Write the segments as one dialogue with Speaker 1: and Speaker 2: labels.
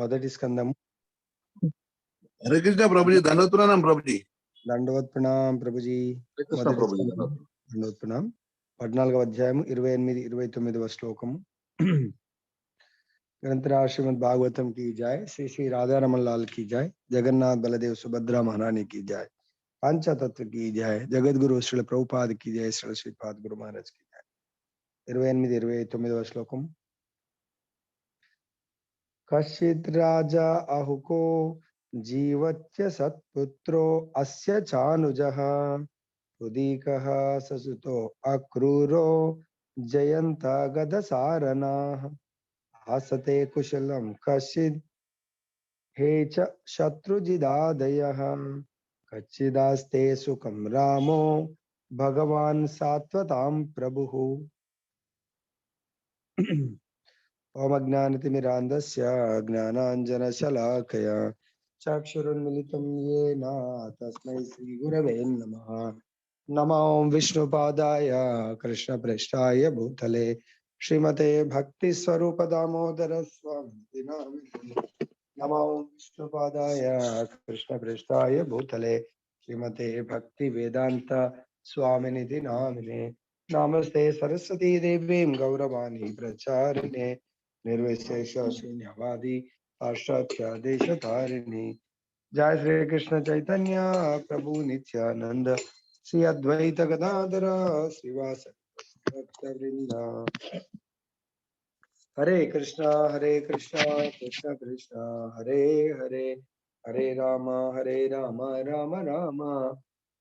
Speaker 1: మొదటి స్కందము.
Speaker 2: హరే కృష్ణ ప్రభుజీ, దండవత్ ప్రణామం ప్రభుజీ.
Speaker 1: దండవత్ ప్రణామం ప్రభుజీ. దండవత్ ప్రణామం. 14వ అధ్యాయము 28, 29వ శ్లోకము. ग्रंथराज श्रीमद् भागवतम की जय। श्री श्री राधा रमन लाल की जय। जगन्नाथ बलदेव सुभद्रा महारानी की जय। पंचतत्व की जय। जगत गुरु श्री प्रभुपाद की जय। श्री श्रीपाद गुरु महाराज की जय। 28, 29వ శ్లోకం. कश्चित् राजा अहुको जीवत्य सत्पुत्रो अस्य चानुजः उदीकः ससुतो अक्रूरो जयन्ता गदसारणाः आसते कुशलं कश्चित् हे च शत्रुजिदादयः कच्चिदास्ते सुखं रामो भगवान् सात्वतां प्रभुः। ओमज्ञानतिमिरान्धस्य ज्ञानाञ्जनशलाकया चक्षुरुन्मिलितं येन तस्मै श्रीगुरवे नमः। नमो विष्णुपादाय कृष्णप्रेष्ठाय भूतले श्रीमते भक्ति स्वरूप दामोदर स्वामी नामिने। नमो विष्णुपादाय कृष्णप्रेष्ठाय भूतले श्रीमते भक्ति वेदांत स्वामिनिधि नामिने। नमस्ते सरस्वती देवीं गौरवाणी प्रचारिणे निर्विशेष शून्यवादी पाश्चात्य देशतारिणी। जय श्री कृष्ण चैतन्य प्रभु नित्यानंद श्री अद्वैत गदाधर श्रीवासदि भक्तवृंद। हरे कृष्णा कृष्ण कृष्ण हरे हरे, हरे राम राम राम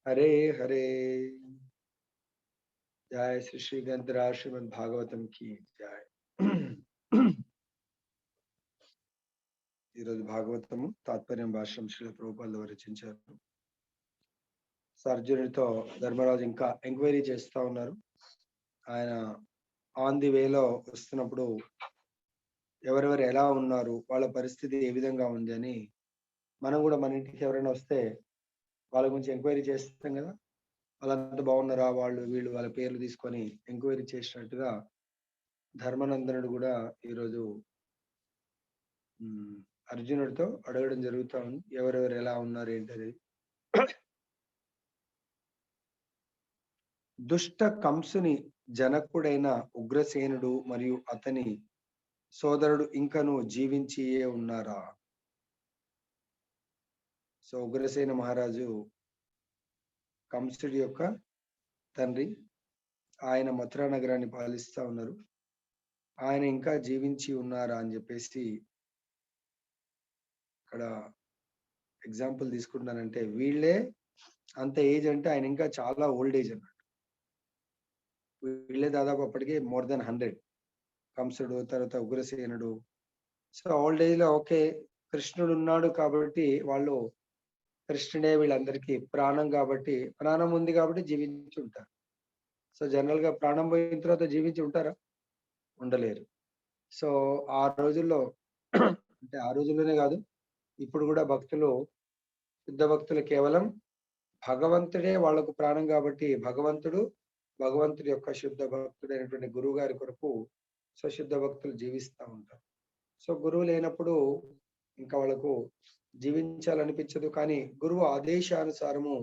Speaker 1: हरे हरे। जय श्री श्री ग्रंथराज श्रीमद् भागवतम की जय। ఈరోజు భాగవతము తాత్పర్యం భాష్యం శ్రీల ప్రభుపాదుల వారు రచించారు. అర్జునుడితో ధర్మరాజు ఇంకా ఎంక్వైరీ చేస్తా ఉన్నారు. ఆయన ఆన్ ది వేలో వస్తున్నప్పుడు ఎవరెవరు ఎలా ఉన్నారు, వాళ్ళ పరిస్థితి ఏ విధంగా ఉంది అని మనం కూడా మన ఇంటికి ఎవరైనా వస్తే వాళ్ళ గురించి ఎంక్వైరీ చేస్తాం కదా. వాళ్ళంతా బాగున్నారా, వాళ్ళు వీళ్ళు వాళ్ళ పేర్లు తీసుకొని ఎంక్వైరీ చేసినట్టుగా ధర్మనందనుడు కూడా ఈరోజు అర్జునుడితో అడగడం జరుగుతా ఉంది, ఎవరెవరు ఎలా ఉన్నారు ఏంటది. దుష్ట కంసుని జనకుడైన ఉగ్రసేనుడు మరియు అతని సోదరుడు ఇంకను జీవించియే ఉన్నారా? సో ఉగ్రసేన మహారాజు కంసుడి యొక్క తండ్రి, ఆయన మథురా నగరాన్ని పాలిస్తా ఉన్నారు. ఆయన ఇంకా జీవించి ఉన్నారా అని చెప్పేసి ఇక్కడ ఎగ్జాంపుల్ తీసుకుంటానంటే, వీళ్ళే అంత ఏజ్ అంటే ఆయన ఇంకా చాలా ఓల్డ్ ఏజ్ అన్నట్టు. వీళ్ళే దాదాపు అప్పటికే మోర్ దెన్ 100. కంసుడు, తర్వాత ఉగ్రసేనుడు. సో ఓల్డ్ ఏజ్ లో ఓకే, కృష్ణుడు ఉన్నాడు కాబట్టి వాళ్ళు కృష్ణుడే వీళ్ళందరికీ ప్రాణం, కాబట్టి ప్రాణం ఉంది కాబట్టి జీవించి ఉంటారు. సో జనరల్ గా ప్రాణం పోయిన తర్వాత జీవించి ఉంటారా? ఉండలేరు. సో ఆ రోజుల్లో అంటే ఆ రోజుల్లోనే కాదు, ఇప్పుడు కూడా భక్తులు, శుద్ధ భక్తులు కేవలం భగవంతుడే వాళ్ళకు ప్రాణం కాబట్టి భగవంతుడి యొక్క శుద్ధ భక్తుడైనటువంటి గురువు గారి కొరకు స్వశుద్ధ భక్తులు జీవిస్తూ ఉంటారు. సో గురువు లేనప్పుడు ఇంకా వాళ్ళకు జీవించాలనిపించదు. కానీ గురువు ఆదేశానుసారము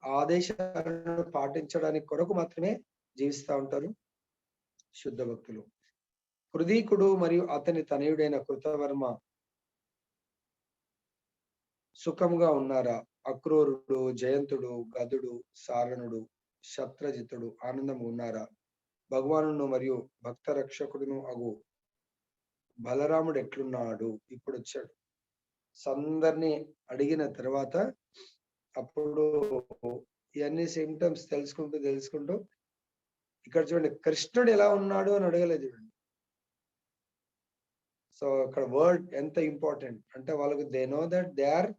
Speaker 1: ఆదేశాలను పాటించడానికి కొరకు మాత్రమే జీవిస్తూ ఉంటారు శుద్ధ భక్తులు. హృదీకుడు మరియు అతని తనయుడైన కృతవర్మ సుఖముగా ఉన్నారా? అక్రూరుడు, జయంతుడు, గదుడు, సారణుడు, శత్రజితుడు ఆనందం ఉన్నారా? భగవానుడు మరియు భక్త రక్షకుడును అగు బలరాముడు ఎట్లున్నాడు? ఇప్పుడు వచ్చాడు. అందరినీ అడిగిన తర్వాత అప్పుడు ఇవన్నీ సిమ్టమ్స్ తెలుసుకుంటూ ఇక్కడ చూడండి, కృష్ణుడు ఎలా ఉన్నాడు అని అడగలేదు చూడండి. సో ఇక్కడ వర్డ్ ఎంత ఇంపార్టెంట్ అంటే, వాళ్ళకు they know that they are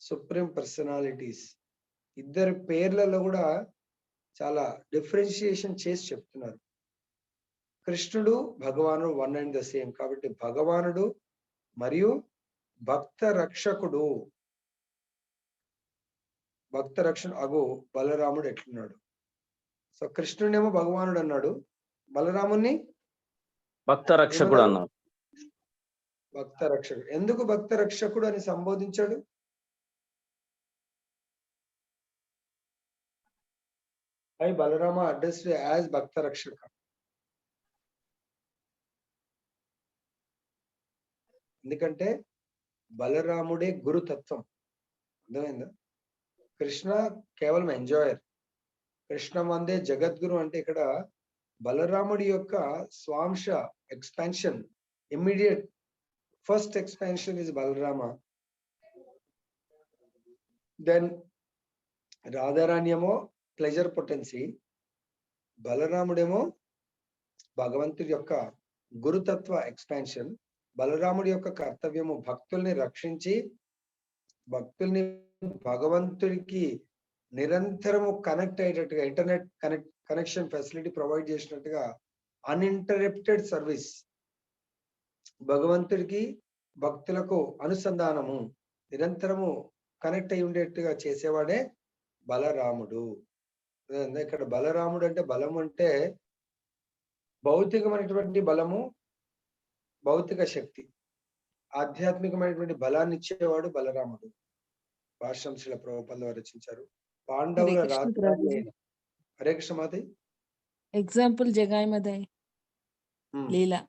Speaker 1: supreme personalities. ఇద్దరు పేర్లలో కూడా చాలా డిఫరెన్షియేషన్ చేసి చెప్తున్నారు. కృష్ణుడు, భగవానుడు వన్ అండ్ ద సేమ్. కాబట్టి భగవానుడు మరియు భక్త రక్షకుడు అగు బలరాముడు ఎట్లున్నాడు? సో కృష్ణుడేమో భగవానుడు అన్నాడు, బలరాముని
Speaker 3: భక్త రక్షకుడు అన్నాడు.
Speaker 1: భక్త రక్షకుడు. ఎందుకు భక్త రక్షకుడు అని సంబోధించాడు? వై బలరామ అడ్రస్డ్ యాజ్ భక్త రక్షక? ఎందుకంటే బలరాముడే గురుతత్వం. అర్థమైందా? కృష్ణ కేవలం ఎంజాయర్. కృష్ణ వందే జగద్గురు అంటే ఇక్కడ బలరాముడి యొక్క స్వాంశ expansion, immediate first expansion is Balarama. Then రాధారాణ్యమో ప్లెజర్ పొటెన్సీ, బలరాముడేమో భగవంతుడి యొక్క గురుతత్వ ఎక్స్పాన్షన్. బలరాముడి యొక్క కర్తవ్యము భక్తుల్ని రక్షించి, భక్తుల్ని భగవంతుడికి నిరంతరము కనెక్ట్ అయ్యేటట్టుగా, ఇంటర్నెట్ కనెక్షన్ ఫెసిలిటీ ప్రొవైడ్ చేసినట్టుగా అన్ఇంటరప్టెడ్ సర్వీస్, భగవంతుడికి భక్తులకు అనుసంధానము నిరంతరము కనెక్ట్ అయి ఉండేట్టుగా చేసేవాడే బలరాముడు. ఇక్కడ బలరాముడు అంటే బలం అంటే భౌతికమైనటువంటి బలము, భౌతిక శక్తి. ఆధ్యాత్మికమైనటువంటి బలాన్ని ఇచ్చేవాడు బలరాముడు. భాష్యంశిల ప్రభుపాదులు రచించారు. పాండవుల రాజ్యాన్ని. హరే కృష్ణ మాతే.
Speaker 3: ఎగ్జాంపుల్ జగాయి మదాయి లీలా.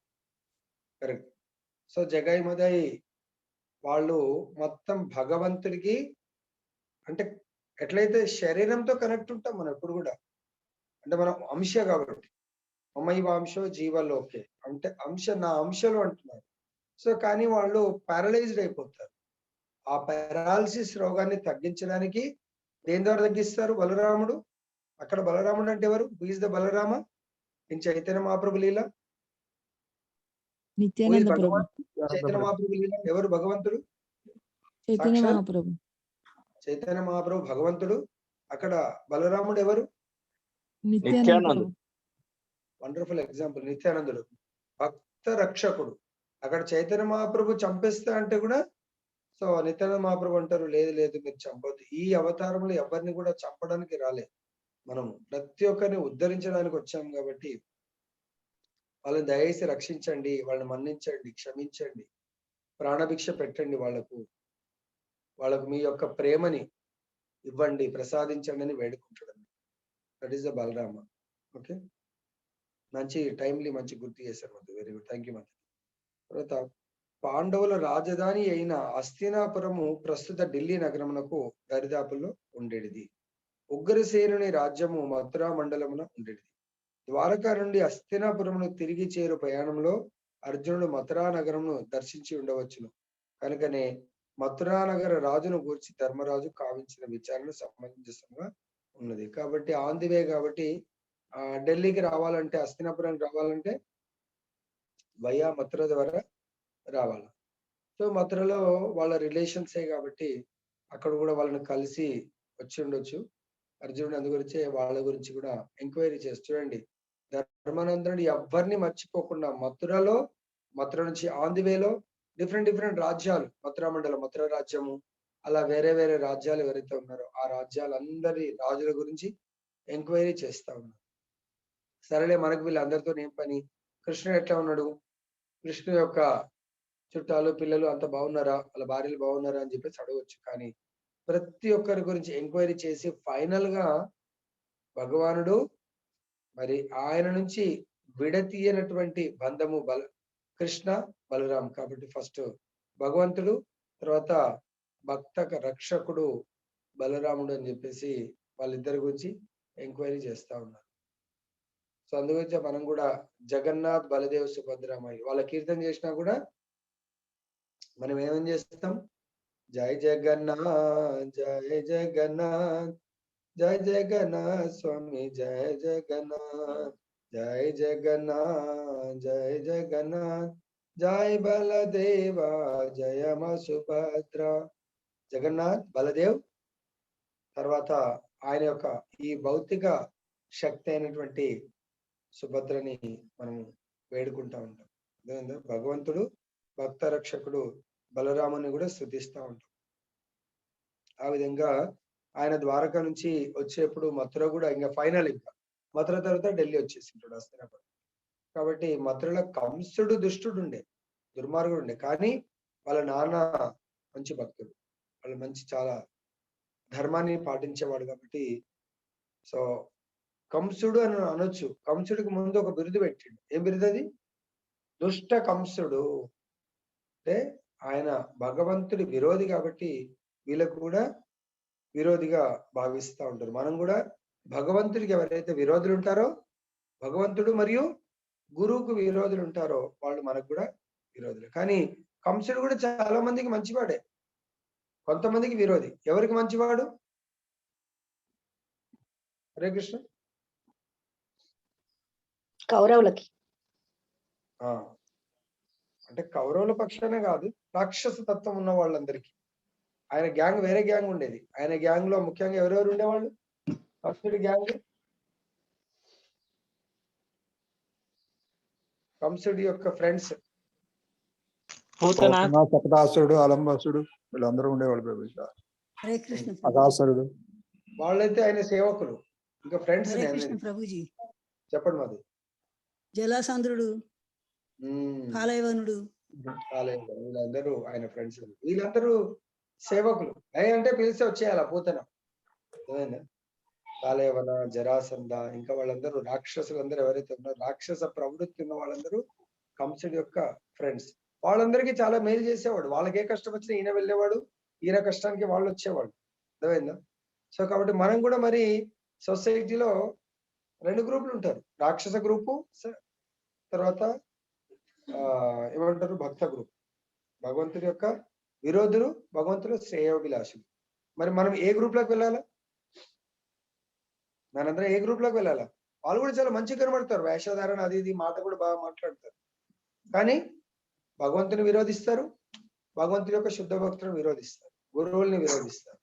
Speaker 1: కరెక్ట్. సో జగాయి మదాయి వాళ్ళు మొత్తం భగవంతుడికి, అంటే ఎట్లయితే శరీరంతో కనెక్ట్ ఉంటాం మనం ఎప్పుడు కూడా, అంటే మనం అంశ కాబట్టి, అమ్మయ్య అంశో జీవలోకే అంటే అంశ, నా అంశలు అంటున్నారు. సో కానీ వాళ్ళు పారలైజ్డ్ అయిపోతారు. ఆ పారాలసిస్ రోగాన్ని తగ్గించడానికి దేని ద్వారా తగ్గిస్తారు? బలరాముడు. అక్కడ బలరాముడు అంటే ఎవరు? Who is the Balarama in Chaitanya Mahaprabhu lila?
Speaker 3: Nityananda Prabhu.
Speaker 1: Chaitanya Mahaprabhu లీల ఎవరు? భగవంతుడు.
Speaker 3: చైతన్య మహాప్రభు.
Speaker 1: చైతన్య మహాప్రభు భగవంతుడు. అక్కడ బలరాముడు ఎవరు?
Speaker 3: నిత్యానంద.
Speaker 1: Wonderful example. నిత్యానందుడు భక్త రక్షకుడు. అక్కడ చైతన్య మహాప్రభు చంపేస్తా అంటే కూడా, సో నిత్యానంద మహాప్రభు అంటారు, లేదు లేదు మీరు చంపొద్దు. ఈ అవతారంలో ఎవరిని కూడా చంపడానికి రాలే, మనం ప్రతి ఒక్కరిని ఉద్ధరించడానికి వచ్చాం కాబట్టి వాళ్ళని దయచేసి రక్షించండి, వాళ్ళని మన్నించండి, క్షమించండి, ప్రాణభిక్ష పెట్టండి, వాళ్ళకు మీ యొక్క ప్రేమని ఇవ్వండి, ప్రసాదించండి అని వేడుకుంటాడు. That is the Balarama. Okay, మంచి టైమ్లీ మంచి గుర్తు చేశారు మధ్య. వెరీ గుడ్, థ్యాంక్ యూ మధ్య. తర్వాత పాండవుల రాజధాని అయిన హస్తినాపురము ప్రస్తుత ఢిల్లీ నగరమునకు దరిదాపుల్లో ఉండేది. ఉగ్రసేనుని రాజ్యము మథురా మండలమున ఉండేది. ద్వారకా నుండి హస్తినాపురమును తిరిగి చేరు ప్రయాణంలో అర్జునుడు మథురా నగరమును దర్శించి ఉండవచ్చును. కనుకనే మథురా నగర రాజును గూర్చి ధర్మరాజు కావించిన విచారణ సమంజసంగా ఉన్నది. కాబట్టి ఆన్ ది వే కాబట్టి ఢిల్లీకి రావాలంటే, హస్తినాపురానికి రావాలంటే వయా మథుర ద్వారా రావాలి. సో మథురలో వాళ్ళ రిలేషన్సే కాబట్టి అక్కడ కూడా వాళ్ళని కలిసి వచ్చి ఉండొచ్చు అర్జునుడు. అందు గురించి వాళ్ళ గురించి కూడా ఎంక్వైరీ చేసి చూడండి. ధర్మానందనుడు ఎవరిని మర్చిపోకుండా మథుర నుంచి ఆన్ ది వేలో డిఫరెంట్ రాజ్యాలు, మథురా మండలం, మథుర రాజ్యము, అలా వేరే వేరే రాజ్యాలు ఎవరైతే ఉన్నారో ఆ రాజ్యాలందరి రాజుల గురించి ఎంక్వైరీ చేస్తా ఉన్నారు. సరేలే, మనకు వీళ్ళందరితో ఏం పని, కృష్ణుడు ఎట్లా ఉన్నాడు, కృష్ణుడు యొక్క చుట్టాలు పిల్లలు అంత బాగున్నారా, వాళ్ళ భార్యలు బాగున్నారా అని చెప్పేసి అడగవచ్చు. కానీ ప్రతి ఒక్కరి గురించి ఎంక్వైరీ చేసి ఫైనల్ గా భగవానుడు మరి ఆయన నుంచి విడతీయనటువంటి బంధము కృష్ణ బలరాం. కాబట్టి ఫస్ట్ భగవంతుడు, తర్వాత భక్త రక్షకుడు బలరాముడు అని చెప్పేసి వాళ్ళిద్దరి గురించి ఎంక్వైరీ చేస్తా ఉన్నారు. సో అందుగురించి మనం కూడా జగన్నాథ్ బలదేవ్ సుభద్రామయ్య వాళ్ళ కీర్తన చేసినా కూడా మనం ఏమేం చేస్తాం? జై జగన్నాథ్ జయ జగన్నాథ్, జయ జగన్నాథ్ స్వామి జయ జగన్నాథ్, జయ జగన్నాథ్ జయ జగన్నాథ్, జై బలదేవ జయమ సుభద్ర. జగన్నాథ్ బలదేవ్, తర్వాత ఆయన యొక్క ఈ భౌతిక శక్తి అయినటువంటి సుభద్రని మనం వేడుకుంటా ఉంటాం. భగవంతుడు భక్త రక్షకుడు బలరాముని కూడా స్తుతిస్తూ ఉంటాం. ఆ విధంగా ఆయన ద్వారకా నుంచి వచ్చేప్పుడు మథుర కూడా ఇంకా ఫైనల్, ఇంకా మథుర తర్వాత ఢిల్లీ వచ్చేసింటాడు హస్తినాపురం. కాబట్టి మథురలో కంసుడు దుష్టుడు ఉండే. దుర్మార్గుడు ఉండే, కానీ వాళ్ళ నాన్న మంచి భక్తుడు, వాళ్ళు మంచి చాలా ధర్మాన్ని పాటించేవాడు కాబట్టి సో కంసుడు అని అనొచ్చు. కంసుడికి ముందు ఒక బిరుదు పెట్టిండు. ఏం బిరుదు అది? దుష్ట కంసుడు. అంటే ఆయన భగవంతుడి విరోధి కాబట్టి వీళ్ళకు కూడా విరోధిగా భావిస్తూ ఉంటారు. మనం కూడా భగవంతుడికి ఎవరైతే విరోధులు ఉంటారో, భగవంతుడు మరియు గురువుకు విరోధులు ఉంటారో వాళ్ళు మనకు కూడా విరోధులు. కానీ కంసుడు కూడా చాలా మందికి మంచివాడే, కొంతమందికి విరోధి. ఎవరికి మంచివాడు? హరే కృష్ణ.
Speaker 4: కౌరవులకి.
Speaker 1: అంటే కౌరవుల పక్షానే కాదు, రాక్షస తత్వం ఉన్న వాళ్ళందరికీ. ఆయన గ్యాంగ్ వేరే గ్యాంగ్ ఉండేది. ఆయన గ్యాంగ్ లో ముఖ్యంగా ఎవరెవరు ఉండేవాళ్ళు? కంసుడి గ్యాంగ్, కంసుడి యొక్క ఫ్రెండ్స్
Speaker 5: శకటాసురుడు, అలంబాసుడు వీళ్ళందరూ ఉండేవాళ్ళు ప్రభుజీ.
Speaker 4: హరే కృష్ణ
Speaker 5: అగాసురుడు
Speaker 1: వాళ్ళైతే ఆయన సేవకులు, ఇంకా ఫ్రెండ్స్.
Speaker 4: హరే కృష్ణ ప్రభుజీ.
Speaker 1: చెప్పండి మాది.
Speaker 4: జలాసంద్రుడు, కాలయవనుడు,
Speaker 1: వీళ్ళందరూ ఆయన ఫ్రెండ్స్. వీళ్ళందరూ సేవకులు. అంటే పిలిస్తే వచ్చేయాల పూతన. కాలయవన, జరాసంద, ఇంకా వాళ్ళందరూ రాక్షసులందరూ ఎవరైతే ఉన్నారో, రాక్షస ప్రవృత్తి ఉన్న వాళ్ళందరూ కంసుడి యొక్క ఫ్రెండ్స్. వాళ్ళందరికీ చాలా మేలు చేసేవాడు. వాళ్ళకి ఏ కష్టం వచ్చినా ఈయన వెళ్ళేవాడు, ఈయన కష్టానికి వాళ్ళు వచ్చేవాడు. అర్థమైందా? సో కాబట్టి మనం కూడా మరి సొసైటీలో 2 గ్రూపులు ఉంటారు. రాక్షస గ్రూపు, తర్వాత ఏమంటారు భక్త గ్రూప్. భగవంతుడి యొక్క విరోధులు, భగవంతుడు శ్రేయోభిలాషులు. మరి మనం ఏ గ్రూప్ లోకి వెళ్ళాలా? మనందరం ఏ గ్రూప్ లోకి వెళ్ళాలా? వాళ్ళు కూడా చాలా మంచిగా కనబడతారు, వేషధారణ అది ఇది, మాట కూడా బాగా మాట్లాడతారు, కానీ భగవంతుని విరోధిస్తారు, భగవంతుడి యొక్క శుద్ధ భక్తులను విరోధిస్తారు, గురువుల్ని విరోధిస్తారు.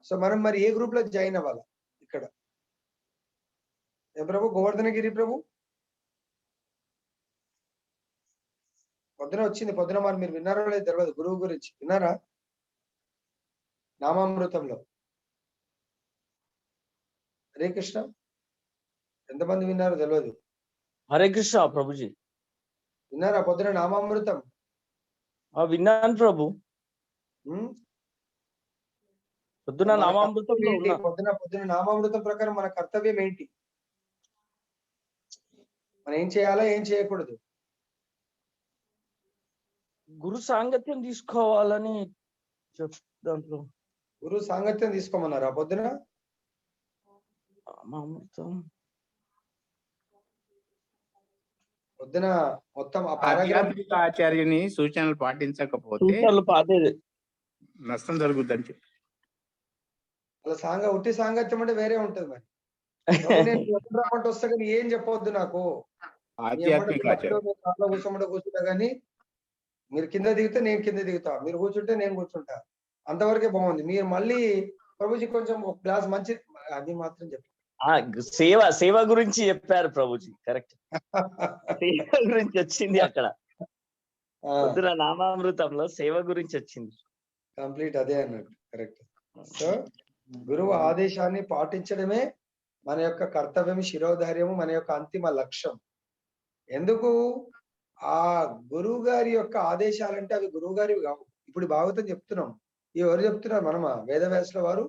Speaker 1: సో మనం మరి ఏ గ్రూప్ లో జాయిన్ అవ్వాలా? ఇక్కడ ఏ ప్రభు? గోవర్ధనగిరి ప్రభు పొద్దున వచ్చింది. పొద్దున మరి మీరు విన్నారో లేదు తెలియదు, గురువు గురించి విన్నారా? నామామృతంలో. హరే కృష్ణ. ఎంతమంది విన్నారో తెలియదు.
Speaker 6: హరే కృష్ణ ప్రభుజీ.
Speaker 1: విన్నారా పొద్దున నామామృతం?
Speaker 6: విన్నాను ప్రభు. పొద్దున నామామృతంలో ఉన్నా.
Speaker 1: పొద్దున నామామృతం ప్రకారం మన కర్తవ్యం ఏంటి? మనం ఏం చేయాలా, ఏం చేయకూడదు?
Speaker 6: గురు సాంగత్యం తీసుకోవాలని దాంట్లో
Speaker 1: గురు సాంగత్యం తీసుకోమన్నారా పొద్దున?
Speaker 6: నామామృతం
Speaker 1: పొద్దున మొత్తం
Speaker 7: ఆధ్యాత్మిక ఆచార్యుని సూచనలు పాటించకపోతే నష్టం జరుగుద్దని చెప్పి
Speaker 1: అలా ఉట్టి సాంగత్యం అంటే వేరే ఉంటది. మరి నేను రామంటే వస్తా కానీ ఏం చెప్పవద్దు నాకు.
Speaker 7: ఆధ్యాత్మిక ఆచార్యం
Speaker 1: కూర్చుంటా కానీ మీరు కింద దిగితే నేను కింద దిగుతా, మీరు కూర్చుంటే నేను కూర్చుంటా, అంతవరకే బాగుంది. మీరు మళ్ళీ ప్రభుజీ కొంచెం ఒక గ్లాస్ మంచి అది మాత్రం చెప్పండి.
Speaker 6: సేవ గురించి చెప్పారు ప్రభుజీ. కరెక్ట్. సేవ గురించి వచ్చింది అక్కడ పొద్దున నామామృతంలో, సేవ గురించి వచ్చింది.
Speaker 1: కంప్లీట్ అదే అన్నట్టు. కరెక్ట్. సో గురువు ఆదేశాన్ని పాటించడమే మన యొక్క కర్తవ్యం, శిరోధార్యము, మన యొక్క అంతిమ లక్ష్యం. ఎందుకు? ఆ గురువు గారి యొక్క ఆదేశాలంటే అవి గురువు గారివి కావు. ఇప్పుడు భాగవతం చెప్తున్నాం, ఎవరు చెప్తున్నారు? మనమా? వేదవ్యాసుల వారు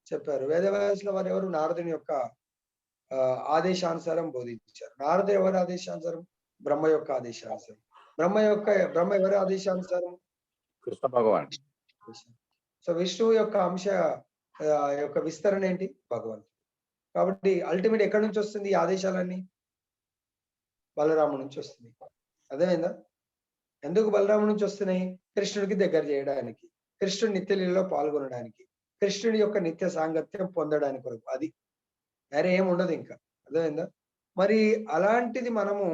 Speaker 1: చెప్పారు. వేదవ్యాసుల వారు ఎవరు? నారదుని యొక్క ఆదేశానుసారం బోధించారు. నారదు ఎవరి ఆదేశానుసారం? బ్రహ్మ యొక్క ఆదేశానుసారం. బ్రహ్మ ఎవరి ఆదేశానుసారం?
Speaker 7: కృష్ణ భగవాన్.
Speaker 1: సో విష్ణువు యొక్క అంశ యొక్క విస్తరణ ఏంటి? భగవంతుడు. కాబట్టి అల్టిమేట్ ఎక్కడి నుంచి వస్తుంది ఈ ఆదేశాలన్నీ? బలరాముడి నుంచి వస్తుంది. అదేమైందా? ఎందుకు బలరాముడి నుంచి వస్తున్నాయి? కృష్ణుడికి దగ్గర చేయడానికి, కృష్ణుడి నిత్యలీలలో పాల్గొనడానికి, కృష్ణుడి యొక్క నిత్య సాంగత్యం పొందడానికి వరకు. అది వేరే ఏం ఉండదు ఇంకా. అర్థమైందా? మరి అలాంటిది మనము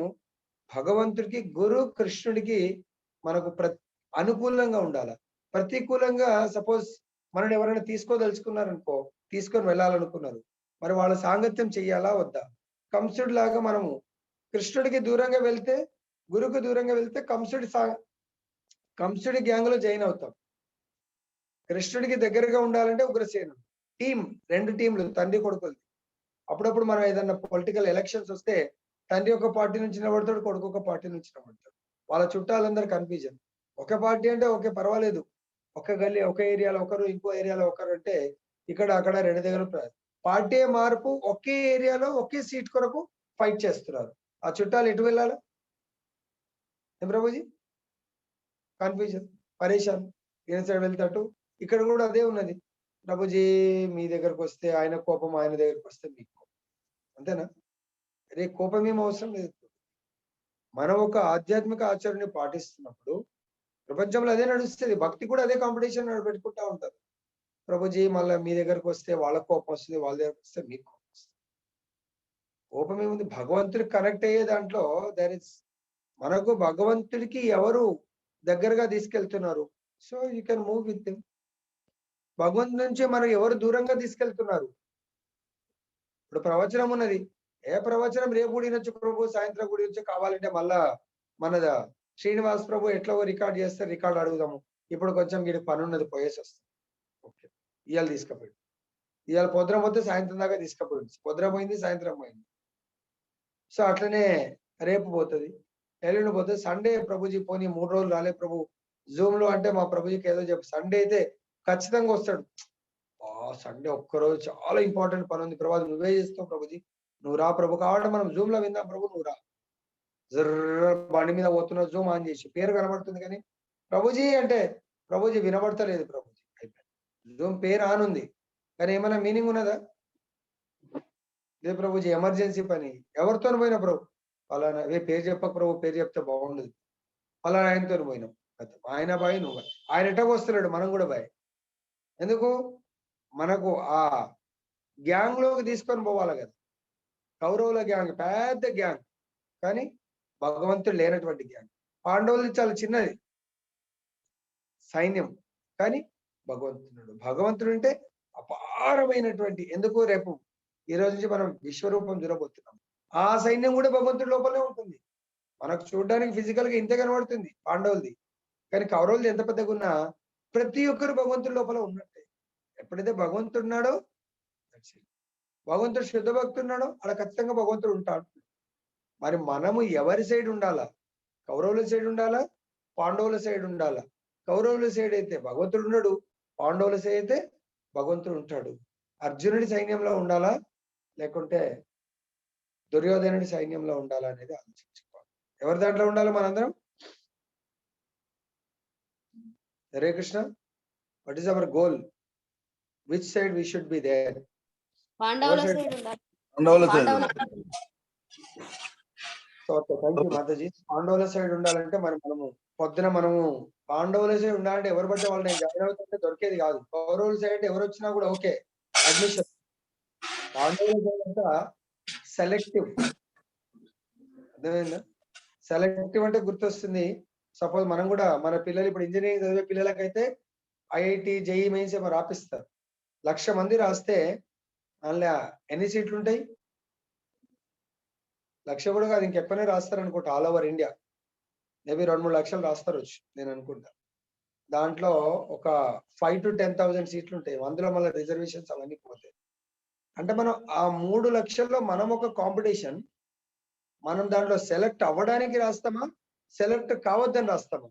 Speaker 1: భగవంతుడికి, గురు కృష్ణుడికి మనకు అనుకూలంగా ఉండాలి. ప్రతికూలంగా సపోజ్ మనని ఎవరైనా తీసుకోదలుచుకున్నారనుకో, తీసుకొని వెళ్ళాలనుకున్నారు, మరి వాళ్ళ సాంగత్యం చెయ్యాలా వద్దా? కంసుడి లాగా మనము కృష్ణుడికి దూరంగా వెళ్తే, గురుకు దూరంగా వెళ్తే కంసుడి గ్యాంగ్ లో జాయిన్ అవుతాం. కృష్ణుడికి దగ్గరగా ఉండాలంటే ఉగ్రసేనుడు టీం, 2 టీంలు, తండ్రి కొడుకులు. అప్పుడప్పుడు మనం ఏదన్నా పొలిటికల్ ఎలక్షన్స్ వస్తే తండ్రి ఒక పార్టీ నుంచి నిలబడతాడు, కొడుకు ఒక పార్టీ నుంచి నిలబడతాడు. వాళ్ళ చుట్టాలందరూ కన్ఫ్యూజన్. ఒక పార్టీ అంటే ఓకే పర్వాలేదు, ఒక గల్లీ ఒక ఏరియాలో ఒకరు, ఇంకో ఏరియాలో ఒకరు అంటే ఇక్కడ అక్కడ రెండు దగ్గర పార్టీ మార్పు, ఒకే ఏరియాలో ఒకే సీట్ కొరకు ఫైట్ చేస్తున్నారు. ఆ చుట్టాలు ఎటు వెళ్ళాలి ఏం ప్రభుజీ? కన్ఫ్యూజన్, పరేషాన్, ఈయన సైడ్ వెళ్తాటు. ఇక్కడ కూడా అదే ఉన్నది. ప్రభుజీ మీ దగ్గరకు వస్తే ఆయన కోపం, ఆయన దగ్గరకు వస్తే మీకు కోపం. అంతేనా? రే కోపం ఏం అవసరం లేదు. మనం ఒక ఆధ్యాత్మిక ఆచరణని పాటిస్తున్నప్పుడు ప్రపంచంలో అదే నడుస్తుంది. భక్తి కూడా అదే కాంపిటీషన్ పెట్టుకుంటా ఉంటారు. ప్రభుజీ మళ్ళీ మీ దగ్గరకు వస్తే వాళ్ళకి కోపం వస్తుంది, వాళ్ళ దగ్గరకు వస్తే మీకు కోపం వస్తుంది. కోపం ఏముంది? భగవంతుడికి కనెక్ట్ అయ్యే దాంట్లో మనకు భగవంతుడికి ఎవరు దగ్గరగా తీసుకెళ్తున్నారు? So you can move with him. భగవంతుడి నుంచి మనం ఎవరు దూరంగా తీసుకెళ్తున్నారు? ఇప్పుడు ప్రవచనం ఉన్నది. ఏ ప్రవచనం రేపు కూడా వినొచ్చు ప్రభు, సాయంత్రం కూడా వినొచ్చు. కావాలంటే మళ్ళా మన శ్రీనివాస్ ప్రభు ఎట్లా రికార్డ్ చేస్తే రికార్డ్ అడుగుదాము. ఇప్పుడు కొంచెం వీడికి పని ఉన్నది, పోయేసి వస్తాం. ఓకే, ఇవాళ తీసుకుపోయి, ఇవాళ పొద్దున పోతే సాయంత్రం దాకా తీసుకుపోయింది. పొద్దున పోయింది, సాయంత్రం పోయింది. సో అట్లనే రేపు పోతుంది, ఎల్లుండి పోతుంది. సండే ప్రభుజీ పోనీ 3 రోజులు రాలే ప్రభు జూమ్ లో అంటే మా ప్రభుజీకి ఏదో చెప్పు. సండే అయితే ఖచ్చితంగా వస్తాడు. సండే ఒక్కరోజు చాలా ఇంపార్టెంట్ పని ఉంది ప్రభు, నువ్వే చేస్తావు ప్రభుజీ, నువ్వు రా ప్రభు. కాబట్టి మనం జూమ్ లో విందాం ప్రభు, నువ్వు రా. జర్ర బండి మీద పోతున్న జూమ్ ఆన్ చేసి పేరు కనబడుతుంది కానీ ప్రభుజీ అంటే ప్రభుజీ వినబడతలేదు. ప్రభుజీ అయిపోయింది, జూమ్ పేరు ఆన్ ఉంది కానీ ఏమైనా మీనింగ్ ఉన్నదా? ఇదే ప్రభుజీ ఎమర్జెన్సీ పని, ఎవరితో పోయినా ప్రభు ఫలానా పేరు చెప్పక ప్రభు, పేరు చెప్తే బాగుండదు. ఫలానా ఆయనతో పోయినాం, ఆయన బాయ్ నువ్వు బాయ్. ఆయన ఎట్టకు వస్తున్నాడు, మనం కూడా బాయ్. ఎందుకు? మనకు ఆ గ్యాంగ్ లోకి తీసుకొని పోవాలి కదా. కౌరవుల గ్యాంగ్ పెద్ద గ్యాంగ్, కానీ భగవంతుడు లేనటువంటి గ్యాంగ్. పాండవులు చాలా చిన్నది సైన్యం, కానీ భగవంతుడు అంటే అపారమైనటువంటి. ఎందుకు? రేపు ఈ రోజు నుంచి మనం విశ్వరూపం చూడబోతున్నాం. ఆ సైన్యం కూడా భగవంతుడి లోపలే ఉంటుంది. మనకు చూడడానికి ఫిజికల్ గా ఇంతే కనబడుతుంది పాండవులది, కానీ కౌరవులది ఎంత పెద్దగా ఉన్నా ప్రతి ఒక్కరు భగవంతుడి లోపల ఉన్నట్టే. ఎప్పుడైతే భగవంతుడు ఉన్నాడో, భగవంతుడు శుద్ధ భక్తున్నాడో అలా ఖచ్చితంగా భగవంతుడు ఉంటాడు. మరి మనము ఎవరి సైడ్ ఉండాలా? కౌరవుల సైడ్ ఉండాలా, పాండవుల సైడ్ ఉండాలా? కౌరవుల సైడ్ అయితే భగవంతుడు ఉన్నాడు, పాండవుల సైడ్ అయితే భగవంతుడు ఉంటాడు. అర్జునుడి సైన్యంలో ఉండాలా, లేకుంటే దుర్యోధనుడి సైన్యంలో ఉండాలా అనేది ఆలోచించుకోవాలి. ఎవరి దాంట్లో ఉండాలి మనందరం? Hare Krishna. What is our goal? Which side we should be there?
Speaker 8: పాండవుల సైడ్ ఉండాలి.
Speaker 2: పాండవుల సైడ్.
Speaker 1: Thank you Mataji. పాండవుల సైడ్ ఉండాలంటే మనము పొద్దున మనము పాండవుల సైడ్ ఉండాలంటే ఎవరు పడితే వాళ్ళు నేను జాయిన్ అవుతుంటే దొరికేది కాదు. కౌరవుల సైడ్ ఎవరు వచ్చినా కూడా ఓకే అడ్మిషన్. పాండవుల సైడ్ అంతా సెలెక్టివ్. అర్థమైందా? సెలెక్టివ్ అంటే గుర్తొస్తుంది, సపోజ్ మనం కూడా మన పిల్లలు ఇప్పుడు ఇంజనీరింగ్ చదివే పిల్లలకైతే ఐఐటి జేఈ మెయిన్స్ ఏమో రాపిస్తారు. 1,00,000 మంది రాస్తే అందులో ఎన్ని సీట్లు ఉంటాయి? 1,00,000 కూడా కాదు, ఇంకెక్కడనే రాస్తారు అనుకుంటా. ఆల్ ఓవర్ ఇండియా మేబీ 2-3 లక్షలు రాస్తారు వచ్చు నేను అనుకుంటా. దాంట్లో ఒక 5,000 to 10,000 సీట్లు ఉంటాయి. అందులో మళ్ళీ రిజర్వేషన్స్ అవన్నీ పోతాయి. అంటే మనం ఆ 3 లక్షల్లో మనం ఒక కాంపిటీషన్, మనం దాంట్లో సెలెక్ట్ అవ్వడానికి రాస్తామా, సెలెక్ట్ కావద్దని రాస్తామా?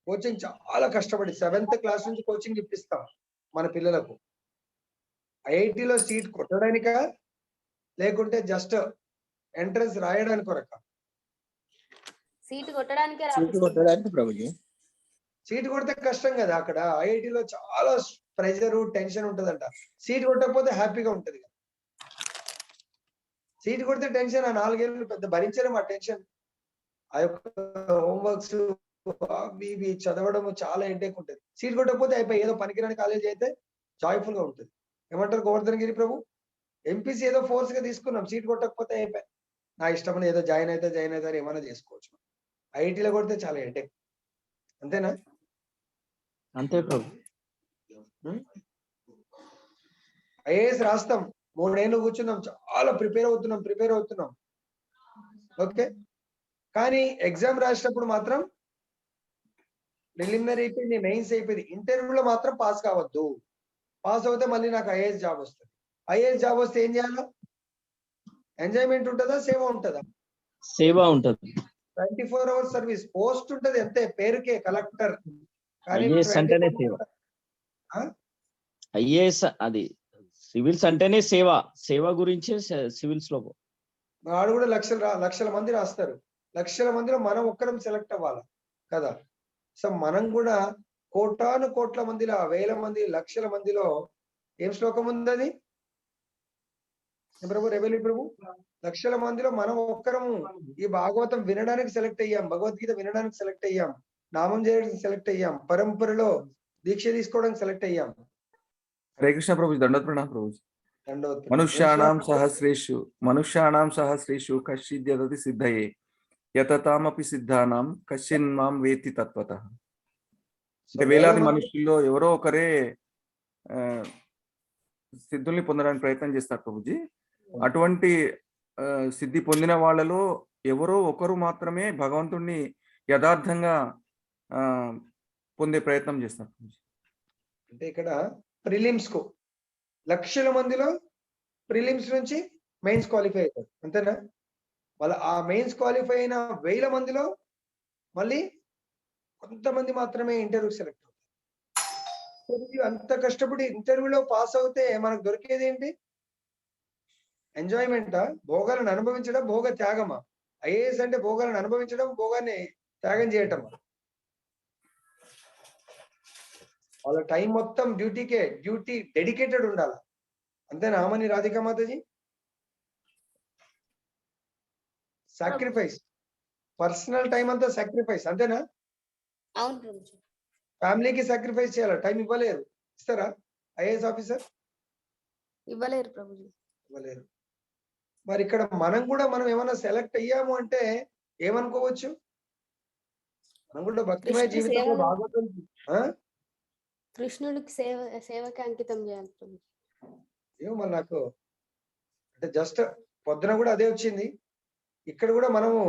Speaker 1: కోచింగ్ చాలా కష్టపడి 7th క్లాస్ నుంచి కోచింగ్ ఇప్పిస్తాం మన పిల్లలకు. ఐఐటిలో సీట్ కొట్టడానికా, లేకుంటే జస్ట్ ఎంట్రన్స్ రాయడానికి కొరక?
Speaker 8: సీట్ కొట్టడానికే
Speaker 7: ప్రభుజీ.
Speaker 1: సీట్ కొడితే కష్టం కదా. అక్కడ ఐఐటిలో చాలా ప్రెషర్, టెన్షన్ ఉంటదంట. సీట్ కొట్టకపోతే హ్యాపీగా ఉంటది కదా. సీట్ కొడితే టెన్షన్, ఆ 4 ఏళ్ళు పెద్ద భరించలేం ఆ టెన్షన్. ఆ యొక్క హోంవర్క్స్ ఇవి చదవడం చాలా హెడేక్ ఉంటుంది. సీట్ కొట్టకపోతే అయిపోయి ఏదో పనికిరాని కాలేజ్ అయితే జాయ్ఫుల్ గా ఉంటుంది. ఏమంటారు గోవర్ధన్ గిరి ప్రభు? ఎంపీసీ ఏదో ఫోర్స్ గా తీసుకున్నాం, సీట్ కొట్టకపోతే అయిపోయి నా ఇష్టం ఏదో జాయిన్ అయితే ఏమైనా చేసుకోవచ్చు. ఐఐటీలో కొడితే చాలా హెడేక్. అంతేనా?
Speaker 6: అంతే ప్రభు.
Speaker 1: ఐఏఎస్ రాస్తాం, 3 ఏళ్ళు కూర్చున్నాం, చాలా ప్రిపేర్ అవుతున్నాం. ఓకే, కానీ ఎగ్జామ్ రాసినప్పుడు మాత్రం ప్రిలిమినరీ అయిపోయింది, మెయిన్స్ అయిపోయింది, ఇంటర్వ్యూలో మాత్రం పాస్ కావద్దు. పాస్ అవుతే మళ్ళీ నాకు ఐఏఎస్ జాబ్ వస్తుంది. ఐఏఎస్ జాబ్ వస్తే ఏం చేయాలా? ఎంజాయ్మెంట్ ఉంటుందా, సేవ ఉంటుందా?
Speaker 6: సేవ ఉంటది.
Speaker 1: 24 hours సర్వీస్. పోస్ట్ ఉంటది అంతే పేరుకే కలెక్టర్. కానీ
Speaker 6: ఐఏఎస్ అంటేనే సేవ.
Speaker 1: ఆ?
Speaker 6: ఐఏఎస్ అది సివిల్స్ అంటేనే సేవ. సేవ గురించే సివిల్స్ లో.
Speaker 1: వాడు కూడా లక్షల మంది రాస్తారు. లక్షల మందిలో మనం ఒక్కరం సెలెక్ట్ అవ్వాలి కదా. సో మనం కూడా కోటాను కోట్ల మందిలో, వేల మంది, లక్షల మందిలో ఏం శ్లోకం ఉంది అది ప్రభు రెవెల్యూ ప్రభు? లక్షల మందిలో మనం ఒక్కరము ఈ భాగవతం వినడానికి సెలెక్ట్ అయ్యాం, భగవద్గీత వినడానికి సెలెక్ట్ అయ్యాం, నామం చేయడానికి సెలెక్ట్ అయ్యాం, పరంపరలో దీక్ష తీసుకోవడానికి సెలెక్ట్ అయ్యాం.
Speaker 5: హరే కృష్ణ ప్రభుజీ, దండోత్ ప్రణామం ప్రభుజీ.
Speaker 1: దండోత్.
Speaker 5: మనుష్యాణం సహస్రేషు కశ్చిద్ యతతి సిద్ధయే యతతామపి సిద్ధానాం కశ్చిన్ మాం వేత్తి తత్వతః. అంటే వేలాది మనుషుల్లో ఎవరో ఒకరే సిద్ధుల్ని పొందడానికి ప్రయత్నం చేస్తారు ప్రభుజీ. అటువంటి సిద్ధి పొందిన వాళ్ళలో ఎవరో ఒకరు మాత్రమే భగవంతుణ్ణి యథార్థంగా పొందే ప్రయత్నం చేస్తారు ప్రభుజీ.
Speaker 1: అంటే ఇక్కడ ప్రిలిమ్స్ కు లక్షల మందిలో ప్రిలిమ్స్ నుంచి మెయిన్స్ క్వాలిఫై అవుతారు అంతేనా? వాళ్ళ ఆ మెయిన్స్ క్వాలిఫై అయిన వేల మందిలో మళ్ళీ కొంతమంది మాత్రమే ఇంటర్వ్యూ సెలెక్ట్ అవుతారు. అంత కష్టపడి ఇంటర్వ్యూలో పాస్ అవుతే మనకు దొరికేది ఏంటి? ఎంజాయ్మెంటా? భోగాలను అనుభవించడం, భోగ త్యాగమా? ఐఏఎస్ అంటే భోగాలను అనుభవించడం, భోగాన్ని త్యాగం చేయటమా? వాళ్ళ టైం మొత్తం డ్యూటీ డెడికేటెడ్ ఉండాలి అంతేనా? Amani Radhika Mataji, sacrifice, personal time అంతా సాక్రిఫైస్ అంతేనా?
Speaker 8: అవును ప్రభుజీ.
Speaker 1: ఫ్యామిలీకి సాక్రిఫైస్ చేయాలి, టైం ఇవ్వలేరు. ఇస్తారా ఐఏఎస్ ఆఫీసర్?
Speaker 8: ఇవ్వలేరు ప్రభుజీ.
Speaker 1: ఇవ్వలేరు. మరి ఇక్కడ మనం ఏమైనా సెలెక్ట్ అయ్యాము అంటే ఏమనుకోవచ్చు? మనం కూడా భక్తిమయ జీవితంలో భాగవతం
Speaker 8: కృష్ణుడికి సేవకి అంకితం చేయాలి ప్రభుజీ.
Speaker 1: ఏమో మరి నాకు అంటే జస్ట్ పొద్దున కూడా అదే వచ్చింది. ఇక్కడ కూడా మనము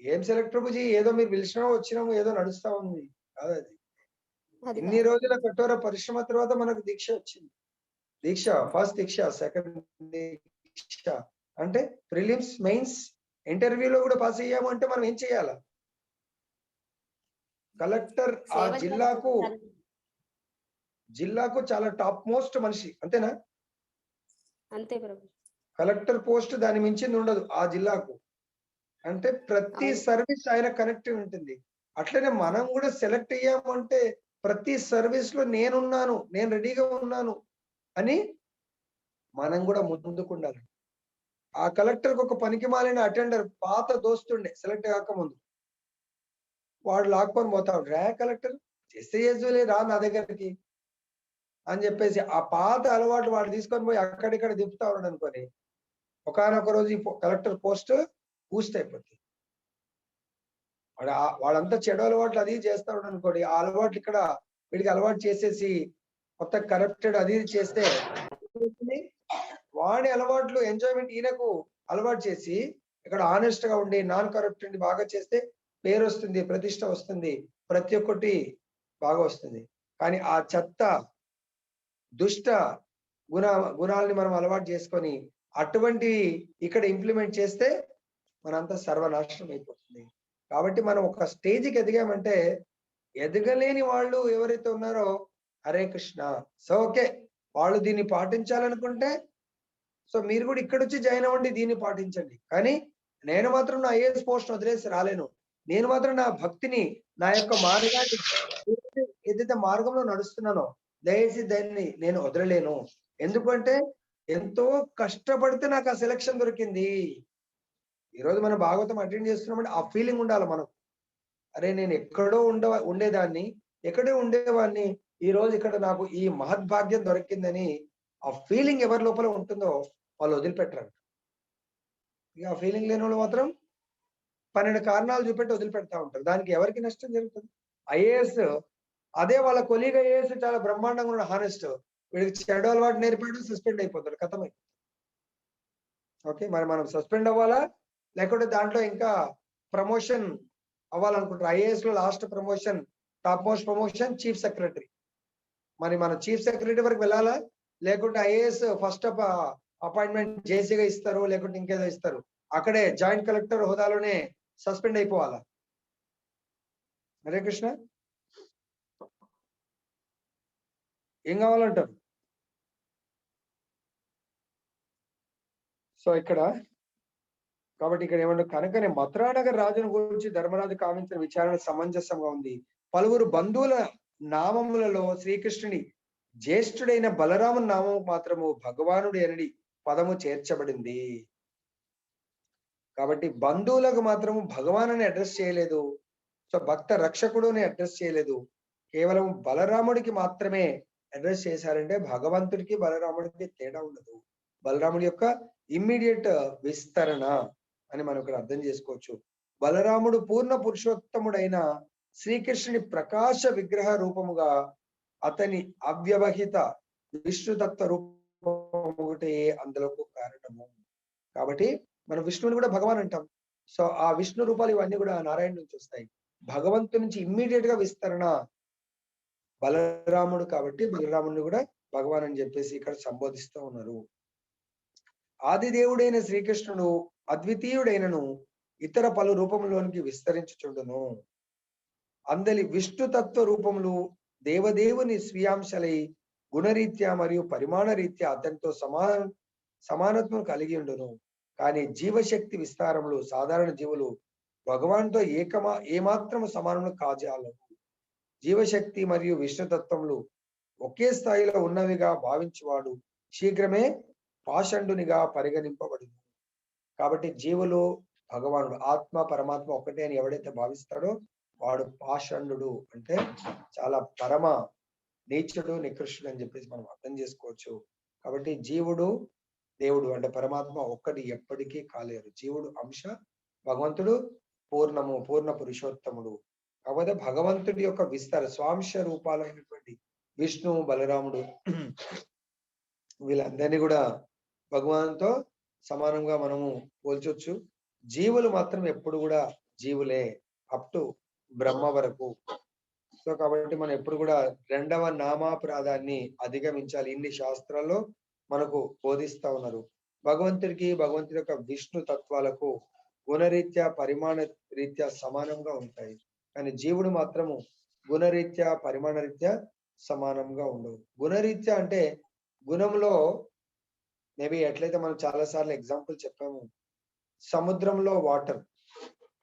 Speaker 1: ఏం సెలెక్ట్ ప్రభుజీ, ఏదో మీరు పిలిచినా వచ్చినాము, ఏదో నడుస్తా ఉంది కాదు అది. ఇన్ని రోజుల కఠోర పరిశ్రమ తర్వాత మనకు దీక్ష వచ్చింది. దీక్ష ఫస్ట్ దీక్ష, సెకండ్ దీక్ష అంటే ప్రిలిమ్స్, మెయిన్స్, ఇంటర్వ్యూలో కూడా పాస్ అయ్యాము అంటే మనం ఏం చేయాలా? కలెక్టర్ ఆ జిల్లాకు చాలా టాప్ మోస్ట్ మనిషి అంతేనా?
Speaker 8: అంతే ప్రభు.
Speaker 1: కలెక్టర్ పోస్ట్ దాని మించింది ఉండదు ఆ జిల్లాకు. అంటే ప్రతి సర్వీస్ ఆయన కనెక్ట్ ఉంటుంది. అట్లనే మనం కూడా సెలెక్ట్ అయ్యాము అంటే ప్రతి సర్వీస్ లో నేనున్నాను, నేను రెడీగా ఉన్నాను అని మనం కూడా ముందుకు ఉండాలి. ఆ కలెక్టర్ ఒక పనికి మాలిన అటెండర్ పాత దోస్తుండే సెలెక్ట్ కాకముందు, వాడు లాక్కొని పోతాడు. రా కలెక్టర్ చేసేలే రా నా దగ్గరికి అని చెప్పేసి ఆ పాత అలవాటు వాడు తీసుకొని పోయి అక్కడిక్కడ దింపుతా ఉన్నాడు అనుకోని ఒకనొక రోజు ఈ కలెక్టర్ పోస్ట్ పూస్ట్ అయిపోతుంది. వాడంతా చెడు అలవాట్లు అది చేస్తా ఉన్నాడు అనుకోండి, ఆ అలవాట్లు ఇక్కడ వీడికి అలవాటు చేసేసి కొత్త కరప్టెడ్ అది చేస్తే వాడి అలవాట్లు ఎంజాయ్మెంట్ ఈయనకు అలవాటు చేసి ఇక్కడ ఆనెస్ట్ గా ఉండి నాన్ కరప్టెడ్ బాగా చేస్తే పేరు వస్తుంది, ప్రతిష్ట వస్తుంది, ప్రతి ఒక్కటి బాగా వస్తుంది. కానీ ఆ చెత్త దుష్ట గుణాలని మనం అలవాటు చేసుకొని అటువంటి ఇక్కడ ఇంప్లిమెంట్ చేస్తే మనంతా సర్వనాశనం అయిపోతుంది. కాబట్టి మనం ఒక స్టేజ్కి ఎదిగామంటే ఎదగలేని వాళ్ళు ఎవరైతే ఉన్నారో హరే కృష్ణ సో ఓకే వాళ్ళు దీన్ని పాటించాలనుకుంటే సో మీరు కూడా ఇక్కడ వచ్చి జాయిన్ అవ్వండి, దీన్ని పాటించండి. కానీ నేను మాత్రం నా ఐఏఎస్ పోస్ట్ వదిలేసి రాలేను. నేను మాత్రం నా భక్తిని, నా యొక్క మార్గాన్ని ఏదైతే మార్గంలో నడుస్తున్నానో దయచేసి దాన్ని నేను వదలలేను. ఎందుకంటే ఎంతో కష్టపడితే నాకు ఆ సెలక్షన్ దొరికింది. ఈరోజు మనం భాగవతం అటెండ్ చేస్తున్నామంటే ఆ ఫీలింగ్ ఉండాలి మనం. అరే నేను ఎక్కడో ఉండేదాన్ని, ఎక్కడో ఉండేవాడిని, ఈ రోజు ఇక్కడ నాకు ఈ మహద్భాగ్యం దొరికిందని ఆ ఫీలింగ్ ఎవరి లోపల ఉంటుందో వాళ్ళు వదిలిపెట్టరు. ఇక ఆ ఫీలింగ్ లేని వాళ్ళు మాత్రం 12 కారణాలు చూపెట్టి వదిలిపెడతా ఉంటారు. దానికి ఎవరికి నష్టం జరుగుతుంది? ఐఏఎస్ అదే వాళ్ళ కొలీగ్ ఐఏఎస్ చాలా బ్రహ్మాండంగా ఉన్న హానెస్ట్, వీడికి చెడు అలవాటు నేర్పాడు, సస్పెండ్ అయిపోతాడు, కథమైపోతుంది. ఓకే మరి మనం సస్పెండ్ అవ్వాలా లేకుంటే దాంట్లో ఇంకా ప్రమోషన్ అవ్వాలనుకుంటారు? ఐఏఎస్ లో last promotion, top most promotion chief secretary. మరి మన చీఫ్ సెక్రటరీ వరకు వెళ్ళాలా లేకుంటే ఐఏఎస్ ఫస్ట్ అపాయింట్మెంట్ జేసీగా ఇస్తారు లేకుంటే ఇంకేదో ఇస్తారు, అక్కడే జాయింట్ కలెక్టర్ హోదాలోనే సస్పెండ్ అయిపోవాలా? హరే కృష్ణ. ఏం కావాలంటారు? సో ఇక్కడ కాబట్టి ఇక్కడ ఏమంటారు, కనుకనే మథురానగర్ రాజును గురించి ధర్మరాజు కావించిన విచారణ సమంజసంగా ఉంది. పలువురు బంధువుల నామములలో శ్రీకృష్ణుని జ్యేష్ఠుడైన బలరాముని నామము మాత్రము భగవానుడు అనడి పదము చేర్చబడింది. కాబట్టి బంధువులకు మాత్రము భగవాన్ అని అడ్రస్ చేయలేదు. సో భక్త రక్షకుడు అని అడ్రస్ చేయలేదు. కేవలం బలరాముడికి మాత్రమే అడ్రస్ చేశారంటే భగవంతుడికి బలరాముడికి తేడా ఉండదు. బలరాముడి యొక్క ఇమ్మీడియట్ విస్తరణ అని మనం ఇక్కడ అర్థం చేసుకోవచ్చు. బలరాముడు పూర్ణ పురుషోత్తముడైన శ్రీకృష్ణుని ప్రకాశ విగ్రహ రూపముగా అతని అవ్యవహిత విష్ణుతత్వ రూపం ఒకటే అందులోకి కారణము. కాబట్టి మనం విష్ణువుని కూడా భగవాన్ అంటాం. సో ఆ విష్ణు రూపాలు ఇవన్నీ కూడా నారాయణ నుంచి వస్తాయి. భగవంతు నుంచి ఇమ్మీడియట్ గా విస్తరణ బలరాముడు కాబట్టి బలరాముడిని కూడా భగవాన్ అని చెప్పేసి ఇక్కడ సంబోధిస్తూ ఉన్నారు. ఆదిదేవుడైన శ్రీకృష్ణుడు అద్వితీయుడైనను ఇతర పలు రూపంలోనికి విస్తరించుచుండును. అందలి విష్ణుతత్వ రూపములు దేవదేవుని స్వీయాంశలై గుణరీత్యా మరియు పరిమాణ రీత్యా అతనితో సమానత్వం కలిగి ఉండును. కానీ జీవశక్తి విస్తారములు సాధారణ జీవులు భగవాన్తో ఏమాత్రము సమానము కాజాలవు. జీవశక్తి మరియు విష్ణుతత్వములు ఒకే స్థాయిలో ఉన్నవిగా భావించువాడు శీఘ్రమే పాషండునిగా పరిగణింపబడింది. కాబట్టి జీవులు భగవానుడు ఆత్మ పరమాత్మ ఒక్కటే అని ఎవడైతే భావిస్తాడో వాడు పాషండు, అంటే చాలా పరమ నీచుడు నికృష్టుడు అని చెప్పేసి మనం అర్థం చేసుకోవచ్చు. కాబట్టి జీవుడు దేవుడు అంటే పరమాత్మ ఒక్కటి ఎప్పటికీ కాలేరు. జీవుడు అంశ, భగవంతుడు పూర్ణము పూర్ణ పురుషోత్తముడు. కాకపోతే భగవంతుడి యొక్క విస్తార స్వాంశ రూపాలైనటువంటి విష్ణు బలరాముడు వీళ్ళందరినీ కూడా భగవాన్తో సమానంగా మనము పోల్చొచ్చు. జీవులు మాత్రం ఎప్పుడు కూడా జీవులే అప్ టు బ్రహ్మ వరకు. సో కాబట్టి మనం ఎప్పుడు కూడా రెండవ నామాపరాధాన్ని అధిగమించాలి. ఇన్ని శాస్త్రాల్లో మనకు బోధిస్తా ఉన్నారు. భగవంతుడికి భగవంతుడి యొక్క విష్ణు తత్వాలకు గుణరీత్యా పరిమాణ రీత్యా సమానంగా ఉంటాయి. కానీ జీవుడు మాత్రము గుణరీత్యా పరిమాణ రీత్యా సమానంగా ఉండవు. గుణరీత్యా అంటే గుణంలో మేబీ ఎట్లయితే మనం చాలా సార్లు ఎగ్జాంపుల్ చెప్పాము, సముద్రంలో వాటర్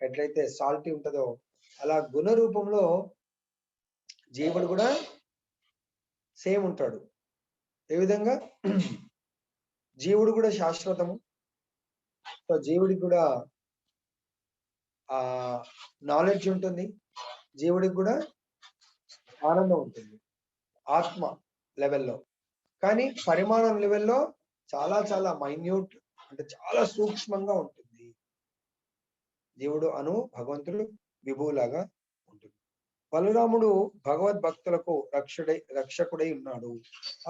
Speaker 1: ఎట్లయితే సాల్టీ ఉంటుందో అలా గుణ రూపంలో జీవుడు కూడా సేమ్ ఉంటాడు. ఏ విధంగా జీవుడు కూడా శాశ్వతము. సో జీవుడికి కూడా ఆ నాలెడ్జ్ ఉంటుంది, జీవుడికి కూడా ఆనందం ఉంటుంది ఆత్మ లెవెల్లో. కానీ పరిమాణం లెవెల్లో చాలా చాలా మైన్యూట్ అంటే చాలా సూక్ష్మంగా ఉంటుంది జీవుడు అను భగవంతుడు విభువులాగా ఉంటుంది. బలరాముడు భగవద్భక్తులకు రక్షకుడై ఉన్నాడు.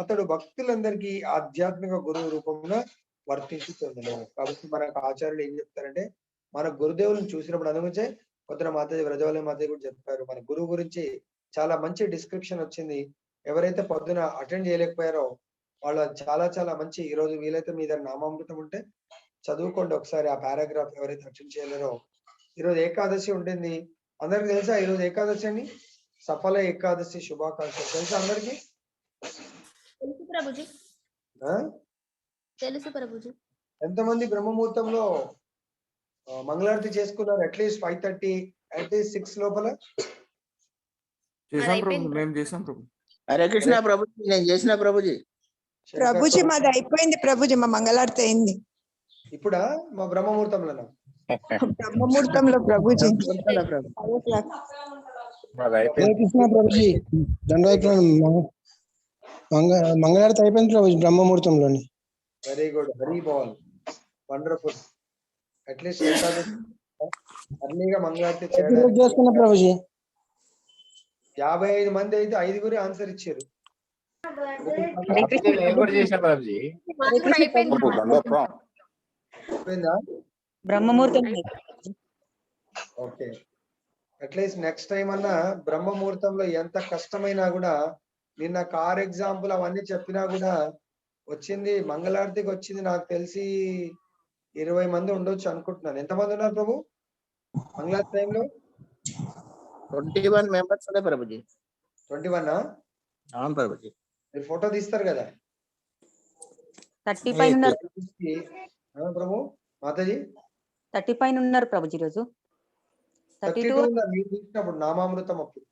Speaker 1: అతడు భక్తులందరికీ ఆధ్యాత్మిక గురువు రూపంలో వర్తించుతున్నాడు. కాబట్టి మనకు ఆచార్యులు ఏం చెప్తారంటే మన గురుదేవులను చూసినప్పుడు అందుగురించే పొద్దున మాతాజీ వ్రజవల్లి మాతాజీ కూడా చెప్పారు. మన గురువు గురించి చాలా మంచి డిస్క్రిప్షన్ వచ్చింది. ఎవరైతే పొద్దున అటెండ్ చేయలేకపోయారో వాళ్ళు చాలా చాలా మంచి, ఈరోజు వీలైతే మీ దగ్గర నామామృతం ఉంటే చదువుకోండి ఒకసారి ఆ పారాగ్రాఫ్. ఎవరైతే అటెండ్ చేయలేరో ఈరోజు ఏకాదశి ఉంటుంది. అందరికి తెలుసా ఈరోజు ఏకాదశి అని? సఫల ఏకాదశి శుభాకాంక్షలు తెలుసా అందరికి?
Speaker 8: తెలుసు ప్రభుజీ. తెలుసు ప్రభుజీ.
Speaker 1: ఎంతమంది బ్రహ్మముహూర్తంలో మంగళారతి చేసుకున్నారు? అట్లీస్ట్ 5:30 అట్లీస్ట్ 6 లోపల
Speaker 5: చేసాం ప్రభు, మేము చేసాం ప్రభు.
Speaker 7: హరే కృష్ణ ప్రభుజీ, నేను చేసిన ప్రభుజీ.
Speaker 9: ప్రభుజీ మాది అయిపోయింది ప్రభుజీ, మా మంగళారతి అయింది.
Speaker 1: ఇప్పుడా మా బ్రహ్మముహూర్తంలోనా?
Speaker 9: బ్రహ్మముహూర్తంలో ప్రభుజీ.
Speaker 10: కృష్ణ ప్రభుజీ మంగళారతి అయిపోయింది ప్రభుజీ బ్రహ్మముహూర్తంలోని.
Speaker 1: Very good, Hari bol, wonderful. At least Ekadashi అర్లీగా మంగళారతి చేయడానికి
Speaker 10: చేసుకున్నా ప్రభుజీ.
Speaker 1: 55 మంది అయితే 5గురే ఆన్సర్ ఇచ్చారు.
Speaker 7: నేను కూడా చేసిన ప్రభుజీ.
Speaker 1: అయిపోయిందా?
Speaker 9: బ్రహ్మముహూర్తం.
Speaker 1: ఓకే, అట్లీస్ట్ నెక్స్ట్ టైం అన్నా బ్రహ్మముహూర్తంలో ఎంత కష్టమైనా కూడా, నిన్న కార్ ఎగ్జాంపుల్ అవన్నీ చెప్పినా కూడా వచ్చింది మంగళారతికి వచ్చింది నాకు తెలిసి 20 మంది ఉండొచ్చు అనుకుంటున్నాను. ఎంతమంది ఉన్నారు ప్రభు మంగళారతి టైంలో?
Speaker 7: 21 మెంబర్స్ ఉండే ప్రభుజీ.
Speaker 1: 21
Speaker 7: అవును ప్రభుజీ.
Speaker 1: మీరు ఫోటో తీస్తారు కదా
Speaker 11: 30 పైన ఉన్నారు.
Speaker 1: ప్రభు మాతాజీ
Speaker 11: 30 పైన ఉన్నారు ప్రభుజీ ఈరోజు.
Speaker 1: 32
Speaker 11: 32
Speaker 1: ఉన్నారు మీరు చూసినప్పుడు నామామృతం అప్పుడు